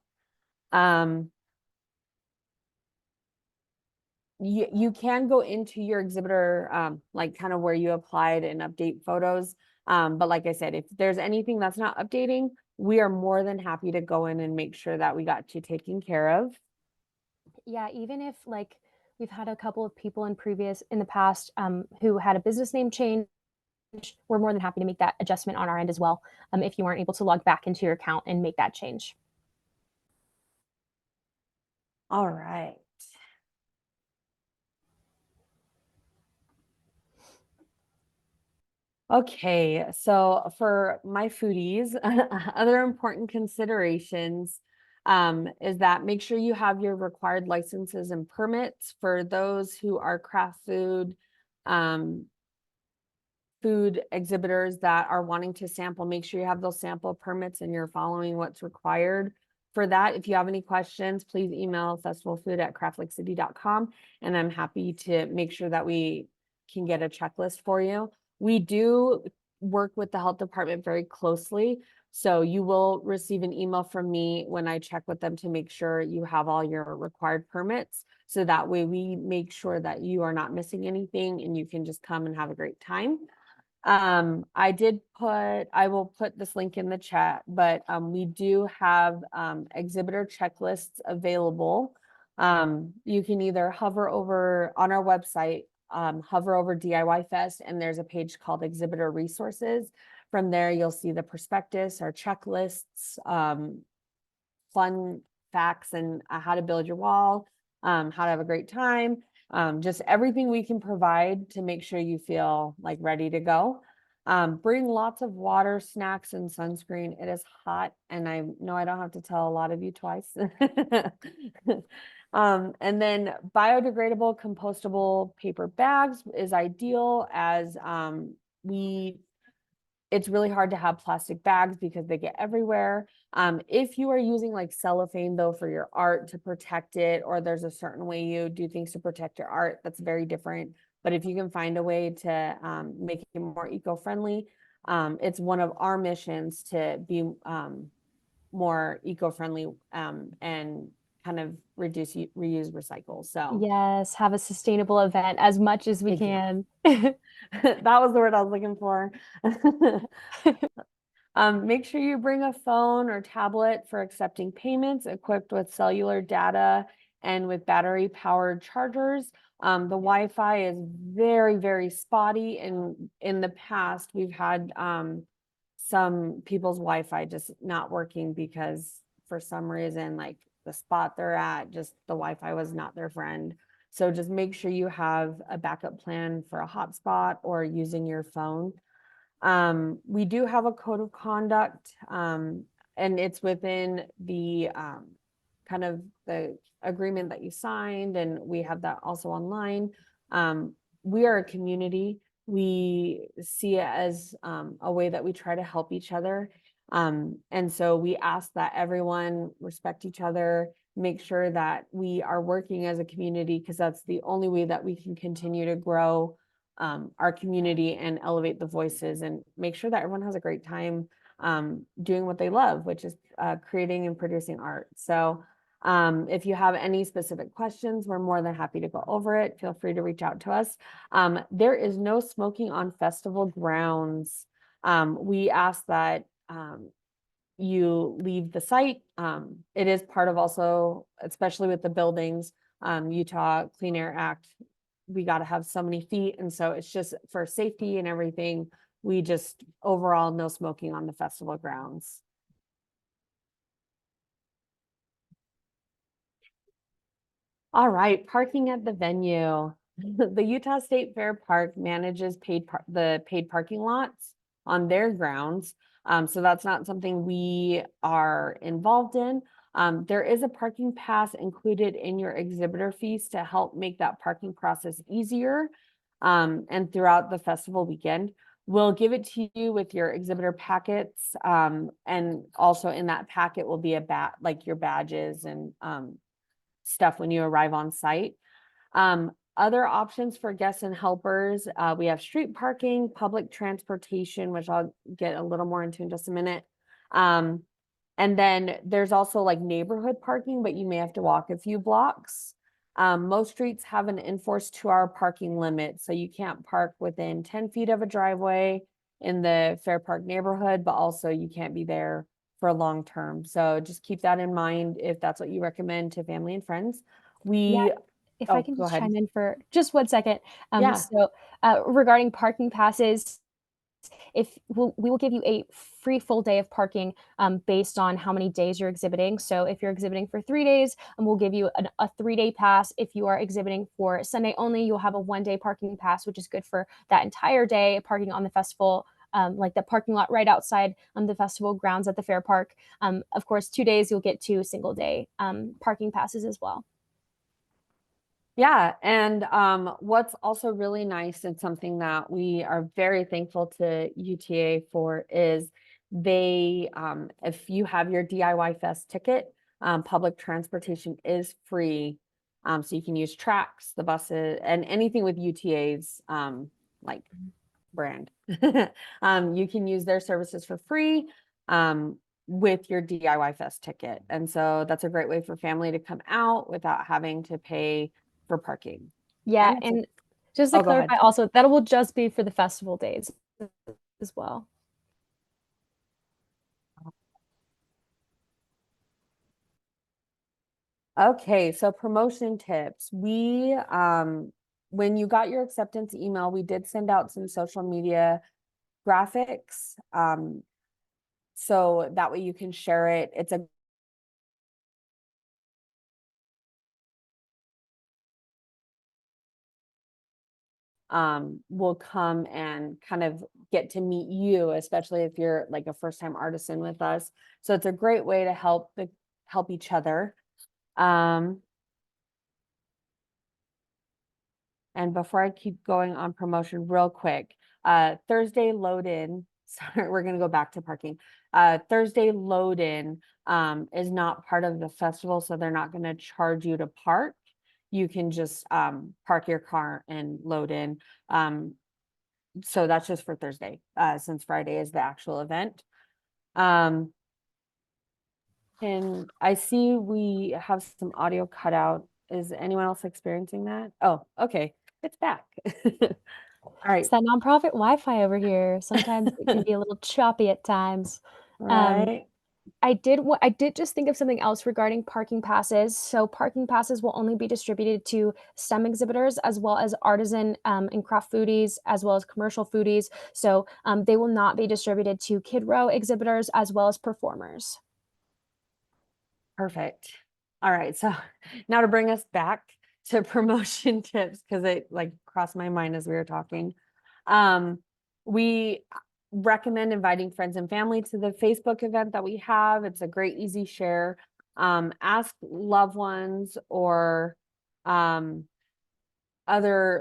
You can go into your exhibitor, like kind of where you applied and update photos. But like I said, if there's anything that's not updating, we are more than happy to go in and make sure that we got you taken care of. Yeah, even if like we've had a couple of people in the past who had a business name change, we're more than happy to make that adjustment on our end as well if you aren't able to log back into your account and make that change. All right. Okay, so for my foodies, other important considerations is that make sure you have your required licenses and permits for those who are craft food exhibitors that are wanting to sample. Make sure you have those sample permits and you're following what's required for that. If you have any questions, please email festivalfood@craftlakecity.com, and I'm happy to make sure that we can get a checklist for you. We do work with the health department very closely. So you will receive an email from me when I check with them to make sure you have all your required permits. So that way we make sure that you are not missing anything and you can just come and have a great time. I will put this link in the chat, but we do have exhibitor checklists available. You can either hover over on our website, hover over DIY Fest, and there's a page called Exhibitor Resources. From there, you'll see the prospectus, our checklists, fun facts and how to build your wall, how to have a great time, just everything we can provide to make sure you feel like ready to go. Bring lots of water, snacks, and sunscreen. It is hot, and I know I don't have to tell a lot of you twice. And then biodegradable, compostable paper bags is ideal as it's really hard to have plastic bags because they get everywhere. If you are using like cellophane though for your art to protect it, or there's a certain way you do things to protect your art, that's very different. But if you can find a way to make it more eco-friendly, it's one of our missions to be more eco-friendly and kind of reduce, reuse, recycle. So Yes, have a sustainable event as much as we thank you. can. That was the word I was looking for. Make sure you bring a phone or tablet for accepting payments equipped with cellular data and with battery powered chargers. The Wi-Fi is very, very spotty. And in the past, we've had some people's Wi-Fi just not working because for some reason, like the spot they're at, just the Wi-Fi was not their friend. So just make sure you have a backup plan for a hotspot or using your phone. We do have a code of conduct, and it's within the kind of the agreement that you signed, and we have that also online. We are a community. We see it as a way that we try to help each other. And so we ask that everyone respect each other, make sure that we are working as a community, because that's the only way that we can continue to grow our community and elevate the voices and make sure that everyone has a great time doing what they love, which is creating and producing art. So if you have any specific questions, we're more than happy to go over it. Feel free to reach out to us. There is no smoking on festival grounds. We ask that you leave the site. It is part of also, especially with the buildings, Utah Clean Air Act, we got to have so many feet. And so it's just for safety and everything. We just overall no smoking on the festival grounds. All right, parking at the venue. The Utah State Fair Park manages the paid parking lots on their grounds. So that's not something we are involved in. There is a parking pass included in your exhibitor fees to help make that parking process easier. And throughout the festival weekend, we'll give it to you with your exhibitor packets. And also in that packet will be like your badges and stuff when you arrive on site. Other options for guests and helpers, we have street parking, public transportation, which I'll get a little more into in just a minute. And then there's also like neighborhood parking, but you may have to walk a few blocks. Most streets have an enforced 2-hour parking limit, so you can't park within 10 feet of a driveway in the Fair Park neighborhood, but also you can't be there for long term. So just keep that in mind if that's what you recommend to family and friends. If I Oh, can go just ahead. chime in for just 1 second. Yeah. So regarding parking passes, we will give you a free full day of parking based on how many days you're exhibiting. So if you're exhibiting for 3 days, we'll give you a 3-day pass. If you are exhibiting for Sunday only, you'll have a 1-day parking pass, which is good for that entire day parking on the festival. Like the parking lot right outside the festival grounds at the fair park. Of course, 2 days you'll get 2 single-day parking passes as well. Yeah, and what's also really nice and something that we are very thankful to UTA for is they, if you have your DIY Fest ticket, public transportation is free So you can use tracks, the buses, and anything with UTA's like brand. You can use their services for free with your DIY Fest ticket. And so that's a great way for family to come out without having to pay for parking. Yeah, And and just to oh, go ahead. clarify also, that will just be for the festival days as well. Okay, so promotion tips. We when you got your acceptance email, we did send out some social media graphics. So that way you can share it. It's a will come and kind of get to meet you, especially if you're like a first-time artisan with us. So it's a great way to help each other. And before I keep going on promotion real quick, Thursday load-in, sorry, we're gonna go back to parking. Thursday load-in is not part of the festival, so they're not gonna charge you to park. You can just park your car and load in. So that's just for Thursday, since Friday is the actual event. And I see we have some audio cut out. Is anyone else experiencing that? Oh, okay, it's back. All right. It's that nonprofit Wi-Fi over here. Sometimes it can be a little choppy at times. Um, Right. I did just think of something else regarding parking passes. So parking passes will only be distributed to STEM exhibitors as well as artisan and craft foodies, as well as commercial foodies. So they will not be distributed to Kid Row exhibitors as well as performers. Perfect. All right. So now to bring us back to promotion tips, because it like crossed my mind as we were talking. We recommend inviting friends and family to the Facebook event that we have. It's a great, easy share. Ask loved ones or other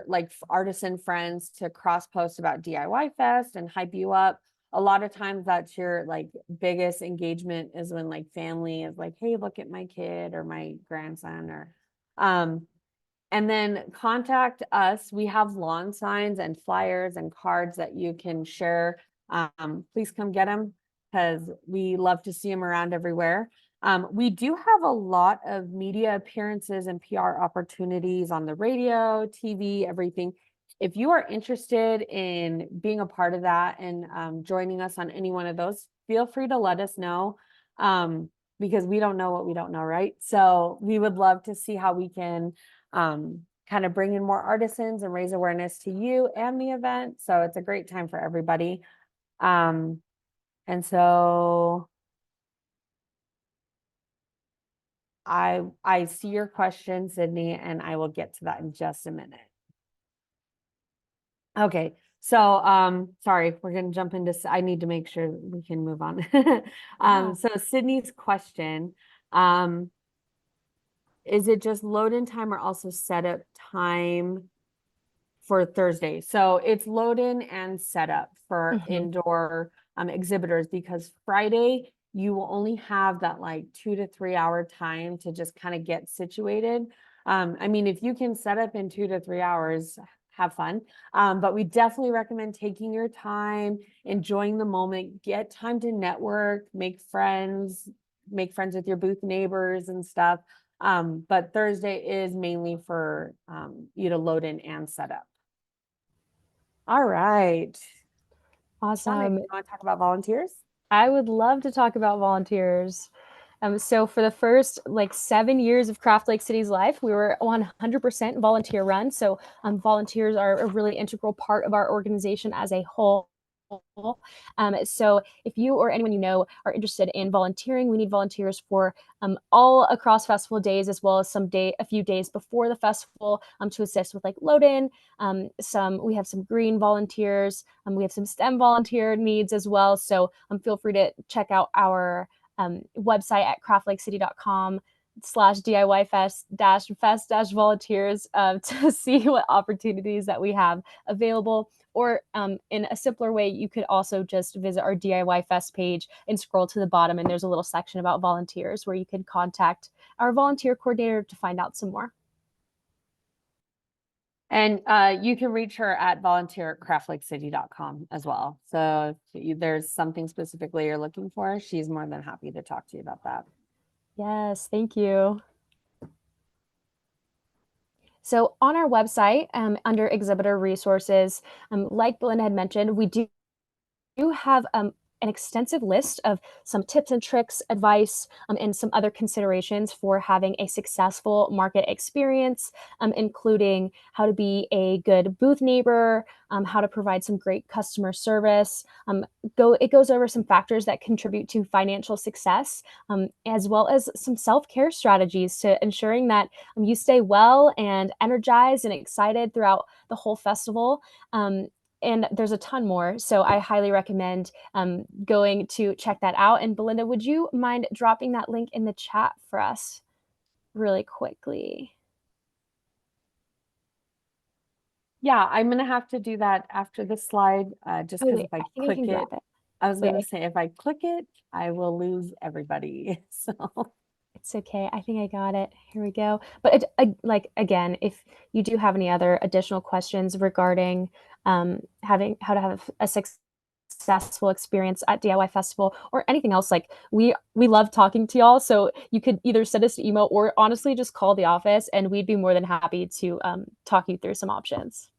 like artisan friends to cross post about DIY Fest and hype you up. A lot of times that's your like biggest engagement is when like family is like, hey, look at my kid or my grandson or and then contact us. We have lawn signs and flyers and cards that you can share. Please come get them because we love to see them around everywhere. We do have a lot of media appearances and PR opportunities on the radio, TV, everything. If you are interested in being a part of that and joining us on any one of those, feel free to let us know because we don't know what we don't know, right? So we would love to see how we can kind of bring in more artisans and raise awareness to you and the event. So it's a great time for everybody. And so I see your question, Sydney, and I will get to that in just a minute. Okay, so sorry, we're gonna jump into I need to make sure we can move on. Yeah. So Sydney's question, is it just load in time or also setup time for Thursday? So it's load in and setup for Mhm. indoor exhibitors because Friday you will only have that like 2 to 3 hour time to just kind of get situated. I mean, if you can set up in 2 to 3 hours, have fun. But we definitely recommend taking your time, enjoying the moment, get time to network, make friends with your booth neighbors and stuff. But Thursday is mainly for you to load in and set up. All right. Shauna, Awesome. you want to talk about volunteers? I would love to talk about volunteers. So for the first like 7 years of Craft Lake City's life, we were 100% volunteer run. So volunteers are a really integral part of our organization as a whole. So if you or anyone you know are interested in volunteering, we need volunteers for all across festival days, as well as a few days before the festival to assist with like load in. We have some green volunteers. We have some STEM volunteer needs as well. So feel free to check out our website at craftlakecity.com/DIY fest volunteers to see what opportunities that we have available. Or in a simpler way, you could also just visit our DIY Fest page and scroll to the bottom, and there's a little section about volunteers where you can contact our volunteer coordinator to find out some more. And you can reach her at volunteer@craftlakecity.com as well. So if there's something specifically you're looking for, she's more than happy to talk to you about that. Yes, thank you. So on our website, under exhibitor resources, like Belinda had mentioned, we do have an extensive list of some tips and tricks, advice, and some other considerations for having a successful market experience, including how to be a good booth neighbor, how to provide some great customer service. It goes over some factors that contribute to financial success, as well as some self-care strategies to ensuring that you stay well and energized and excited throughout the whole festival. And there's a ton more. So I highly recommend going to check that out. And Belinda, would you mind dropping that link in the chat for us really quickly? Yeah, I'm gonna have to do that after this slide, just Oh, because wait, if I I think I click can it, grab it. I was Wait, gonna say if I click it, I will lose everybody. So it's okay. I think I got it. Here we go. But like again, if you do have any other additional questions regarding having how to have a successful experience at DIY Festival or anything else, like we love talking to y'all. So you could either send us an email or honestly just call the office, and we'd be more than happy to talk you through some options.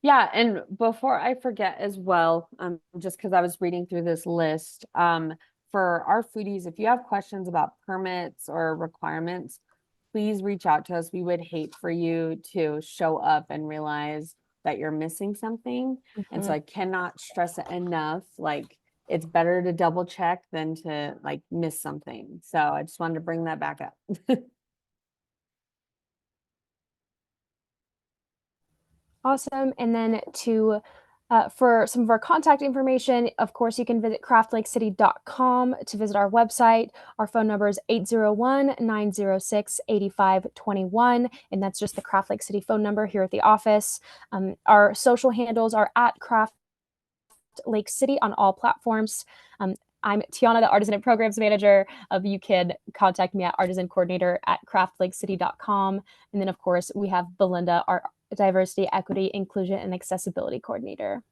yeah, and before I forget as well, just because I was reading through this list, for our foodies, if you have questions about permits or requirements, please reach out to us. We would hate for you to show up and realize that you're missing something. And so Mhm. I cannot stress it enough. Like it's better to double check than to like miss something. So I just wanted to bring that back up. Awesome. And then for some of our contact information, of course, you can visit craftlakecity.com to visit our website. Our phone number is 801-906-8521. And that's just the Craft Lake City phone number here at the office. Our social handles are at Craft Lake City on all platforms. I'm Tiana, the Artisan and Programs Manager. You can contact me at artisancoordinator@craftlakecity.com. And then, of course, we have Belinda, our Diversity, Equity, Inclusion, and Accessibility Coordinator.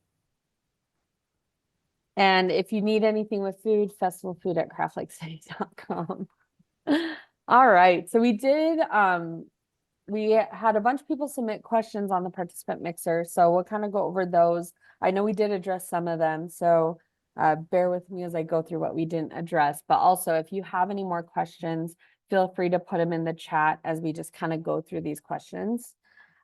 And if you need anything with food, festivalfood@craftlakecity.com. All right. So we had a bunch of people submit questions on the participant mixer. So we'll kind of go over those. I know we did address some of them. So bear with me as I go through what we didn't address. But also, if you have any more questions, feel free to put them in the chat as we just kind of go through these questions.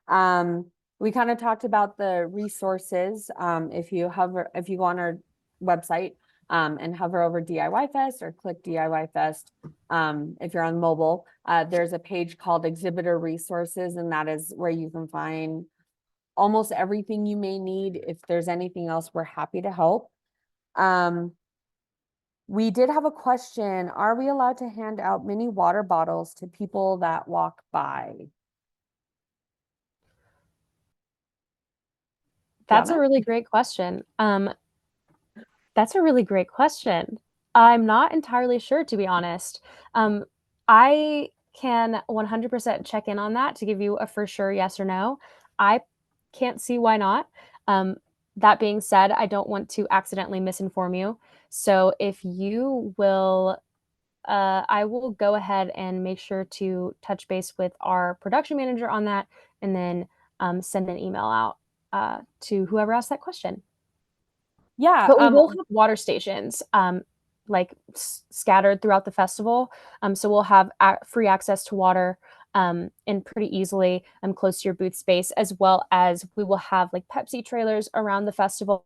We kind of talked about the resources. If you go on our website and hover over DIY Fest or click DIY Fest, if you're on mobile, there's a page called Exhibitor Resources, and that is where you can find almost everything you may need. If there's anything else, we're happy to help. We did have a question. Are we allowed to hand out mini water bottles to people that walk by? That's a Tiana? really great question. That's a really great question. I'm not entirely sure, to be honest. I can 100% check in on that to give you a for sure yes or no. I can't see why not. That being said, I don't want to accidentally misinform you. So if you will, I will go ahead and make sure to touch base with our production manager on that and then send an email out to whoever asked that question. Yeah, But we will have water stations, like scattered throughout the festival. So we'll have free access to water and pretty easily close to your booth space, as well as we will have like Pepsi trailers around the festival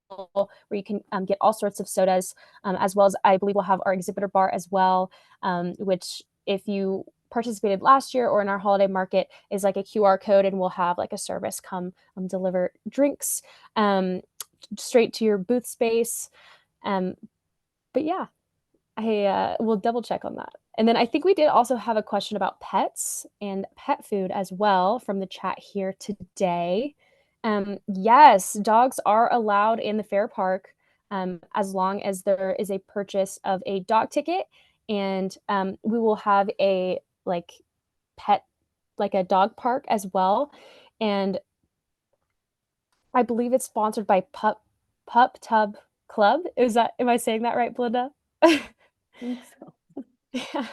where you can get all sorts of sodas, as well as I believe we'll have our exhibitor bar as well, which if you participated last year or in our holiday market is like a QR code, and we'll have like a service come deliver drinks straight to your booth space. Um, but yeah, I will double check on that. And then I think we did also have a question about pets and pet food as well from the chat here today. Yes, dogs are allowed in the fair park as long as there is a purchase of a dog ticket, and we will have a like pet like a dog park as well, and I believe it's sponsored by Pup Tub Club. Is that, am I saying that right, Belinda? think so.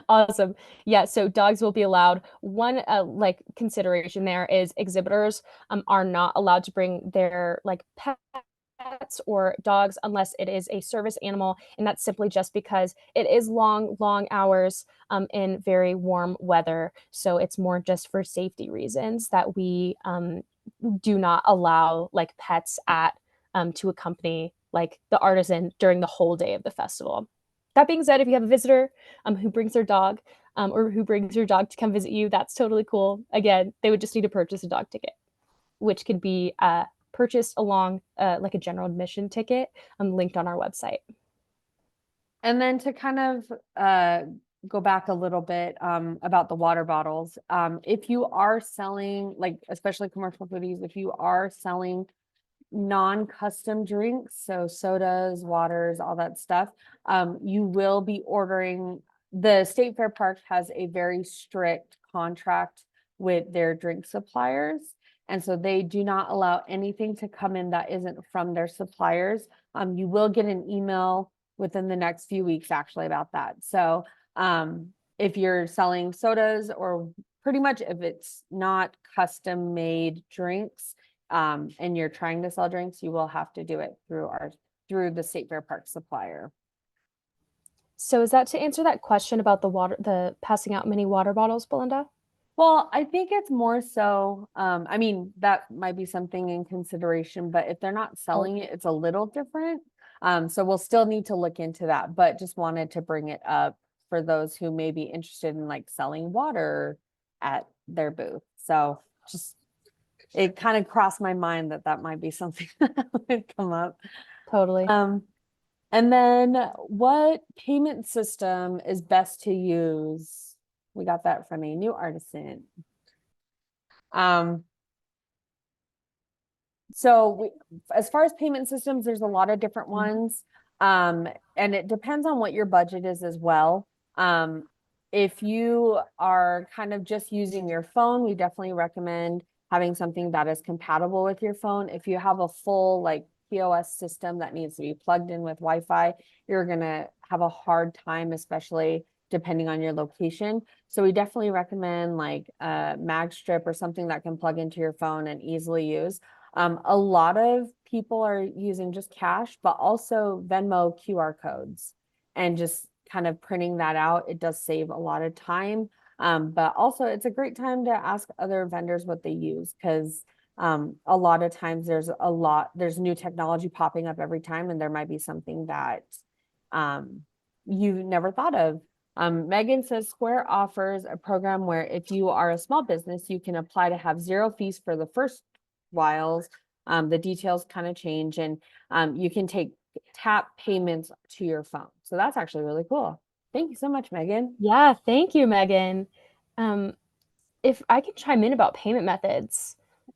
Awesome. Yeah, so dogs will be allowed. One like consideration there is exhibitors are not allowed to bring their like pets or dogs unless it is a service animal, and that's simply just because it is long hours in very warm weather. So it's more just for safety reasons that we do not allow like pets at to accompany like the artisan during the whole day of the festival. That being said, if you have a visitor who brings their dog or who brings your dog to come visit you, that's totally cool. Again, they would just need to purchase a dog ticket, which can be purchased along like a general admission ticket linked on our website. And then to kind of go back a little bit about the water bottles, if you are selling, like especially commercial foodies, if you are selling non-custom drinks, so sodas, waters, all that stuff, you will be ordering. The State Fair Park has a very strict contract with their drink suppliers. And so they do not allow anything to come in that isn't from their suppliers. You will get an email within the next few weeks actually about that. So if you're selling sodas or pretty much if it's not custom made drinks, and you're trying to sell drinks, you will have to do it through the State Fair Park supplier. So is that to answer that question about the passing out mini water bottles, Belinda? Well, I think it's more so, I mean, that might be something in consideration, but if they're not Oh, selling it, it's a little different. So we'll still need to look into that, but just wanted to bring it up for those who may be interested in like selling water at their booth. So just, it kind of crossed my mind that that might be something that would come up. totally. Um, And then what payment system is best to use? We got that from a new artisan. Um, as far as payment systems, there's a lot of different ones. And it depends on what your budget is as well. If you are kind of just using your phone, we definitely recommend having something that is compatible with your phone. If you have a full like POS system that needs to be plugged in with Wi-Fi, you're gonna have a hard time, especially depending on your location. So we definitely recommend like a mag strip or something that can plug into your phone and easily use. A lot of people are using just cash, but also Venmo QR codes and just kind of printing that out. It does save a lot of time. But also it's a great time to ask other vendors what they use because a lot of times there's new technology popping up every time, and there might be something that you never thought of. Megan says Square offers a program where if you are a small business, you can apply to have zero fees for the first whiles. The details kind of change, and you can tap payments to your phone. So that's actually really cool. Thank you so much, Megan. Yeah, thank you, Megan. Um, if I can chime in about payment methods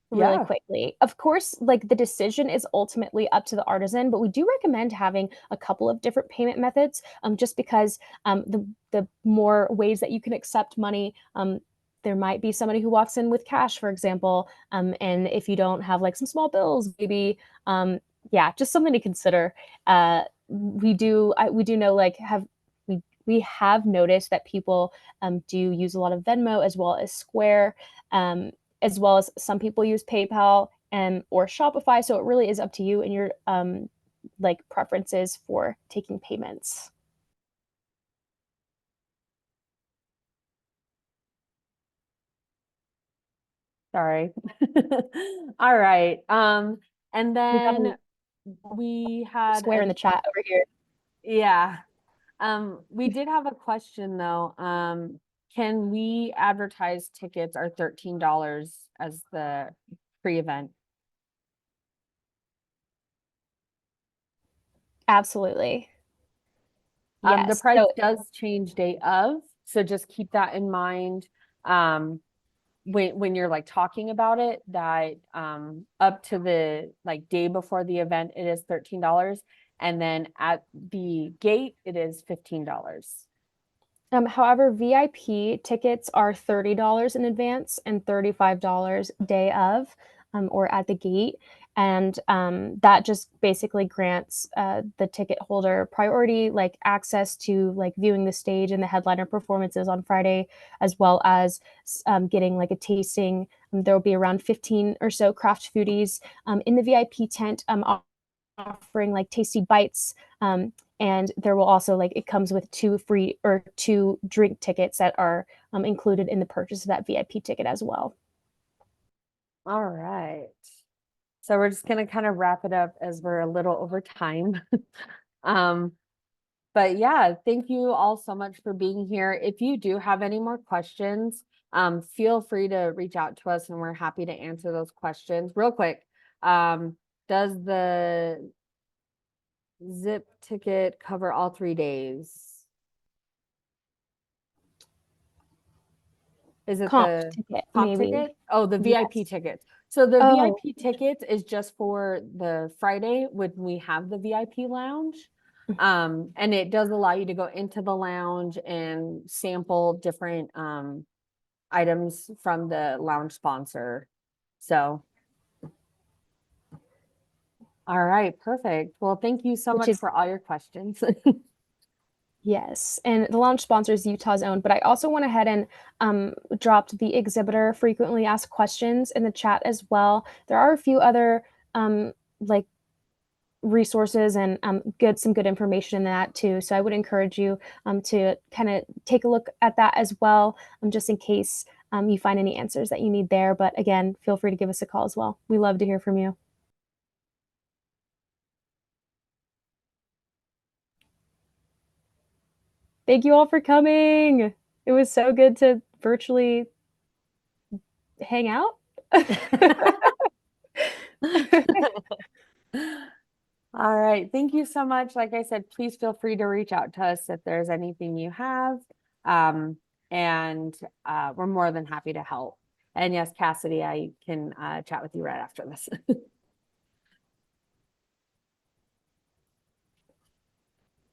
really Yeah. quickly. Of course, like the decision is ultimately up to the artisan, but we do recommend having a couple of different payment methods just because the more ways that you can accept money, there might be somebody who walks in with cash, for example, and if you don't have like some small bills, maybe, yeah, just something to consider. We do know like we have noticed that people do use a lot of Venmo as well as Square, as well as some people use PayPal and or Shopify. So it really is up to you and your like preferences for taking payments. Sorry. All right. And We got then a we had Square in the chat over here. yeah. We did have a question though. Can we advertise tickets are $13 as the pre-event? Absolutely. The Yes. price So does change day of, so just keep that in mind. When you're like talking about it, that up to the like day before the event, it is $13. And then at the gate, it is $15. However, VIP tickets are $30 in advance and $35 day of, or at the gate. And that just basically grants the ticket holder priority, like access to like viewing the stage and the headliner performances on Friday, as well as getting like a tasting. There will be around 15 or so craft foodies in the VIP tent, offering like tasty bites. And there will also like it comes with two free or two drink tickets that are included in the purchase of that VIP ticket as well. All right. So we're just gonna kind of wrap it up as we're a little over time. Um, but yeah, thank you all so much for being here. If you do have any more questions, feel free to reach out to us and we're happy to answer those questions. Real quick, does the zip ticket cover all 3 days? Is it Comp the ticket, comp maybe. ticket? Oh, the VIP Yes. tickets. So the Oh, VIP tickets is just for the Friday when we have the VIP lounge. And it does allow you to go into the lounge and sample different items from the lounge sponsor. So, all right, perfect. Well, thank you so which much is for all your questions. yes, and the launch sponsor is Utah's own. But I also went ahead and dropped the exhibitor frequently asked questions in the chat as well. There are a few other like resources and some good information in that too. So I would encourage you to kind of take a look at that as well, just in case you find any answers that you need there. But again, feel free to give us a call as well. We love to hear from you. Thank you all for coming. It was so good to virtually hang out. All right. Thank you so much. Like I said, please feel free to reach out to us if there's anything you have. Um, and we're more than happy to help. And yes, Cassidy, I can chat with you right after this.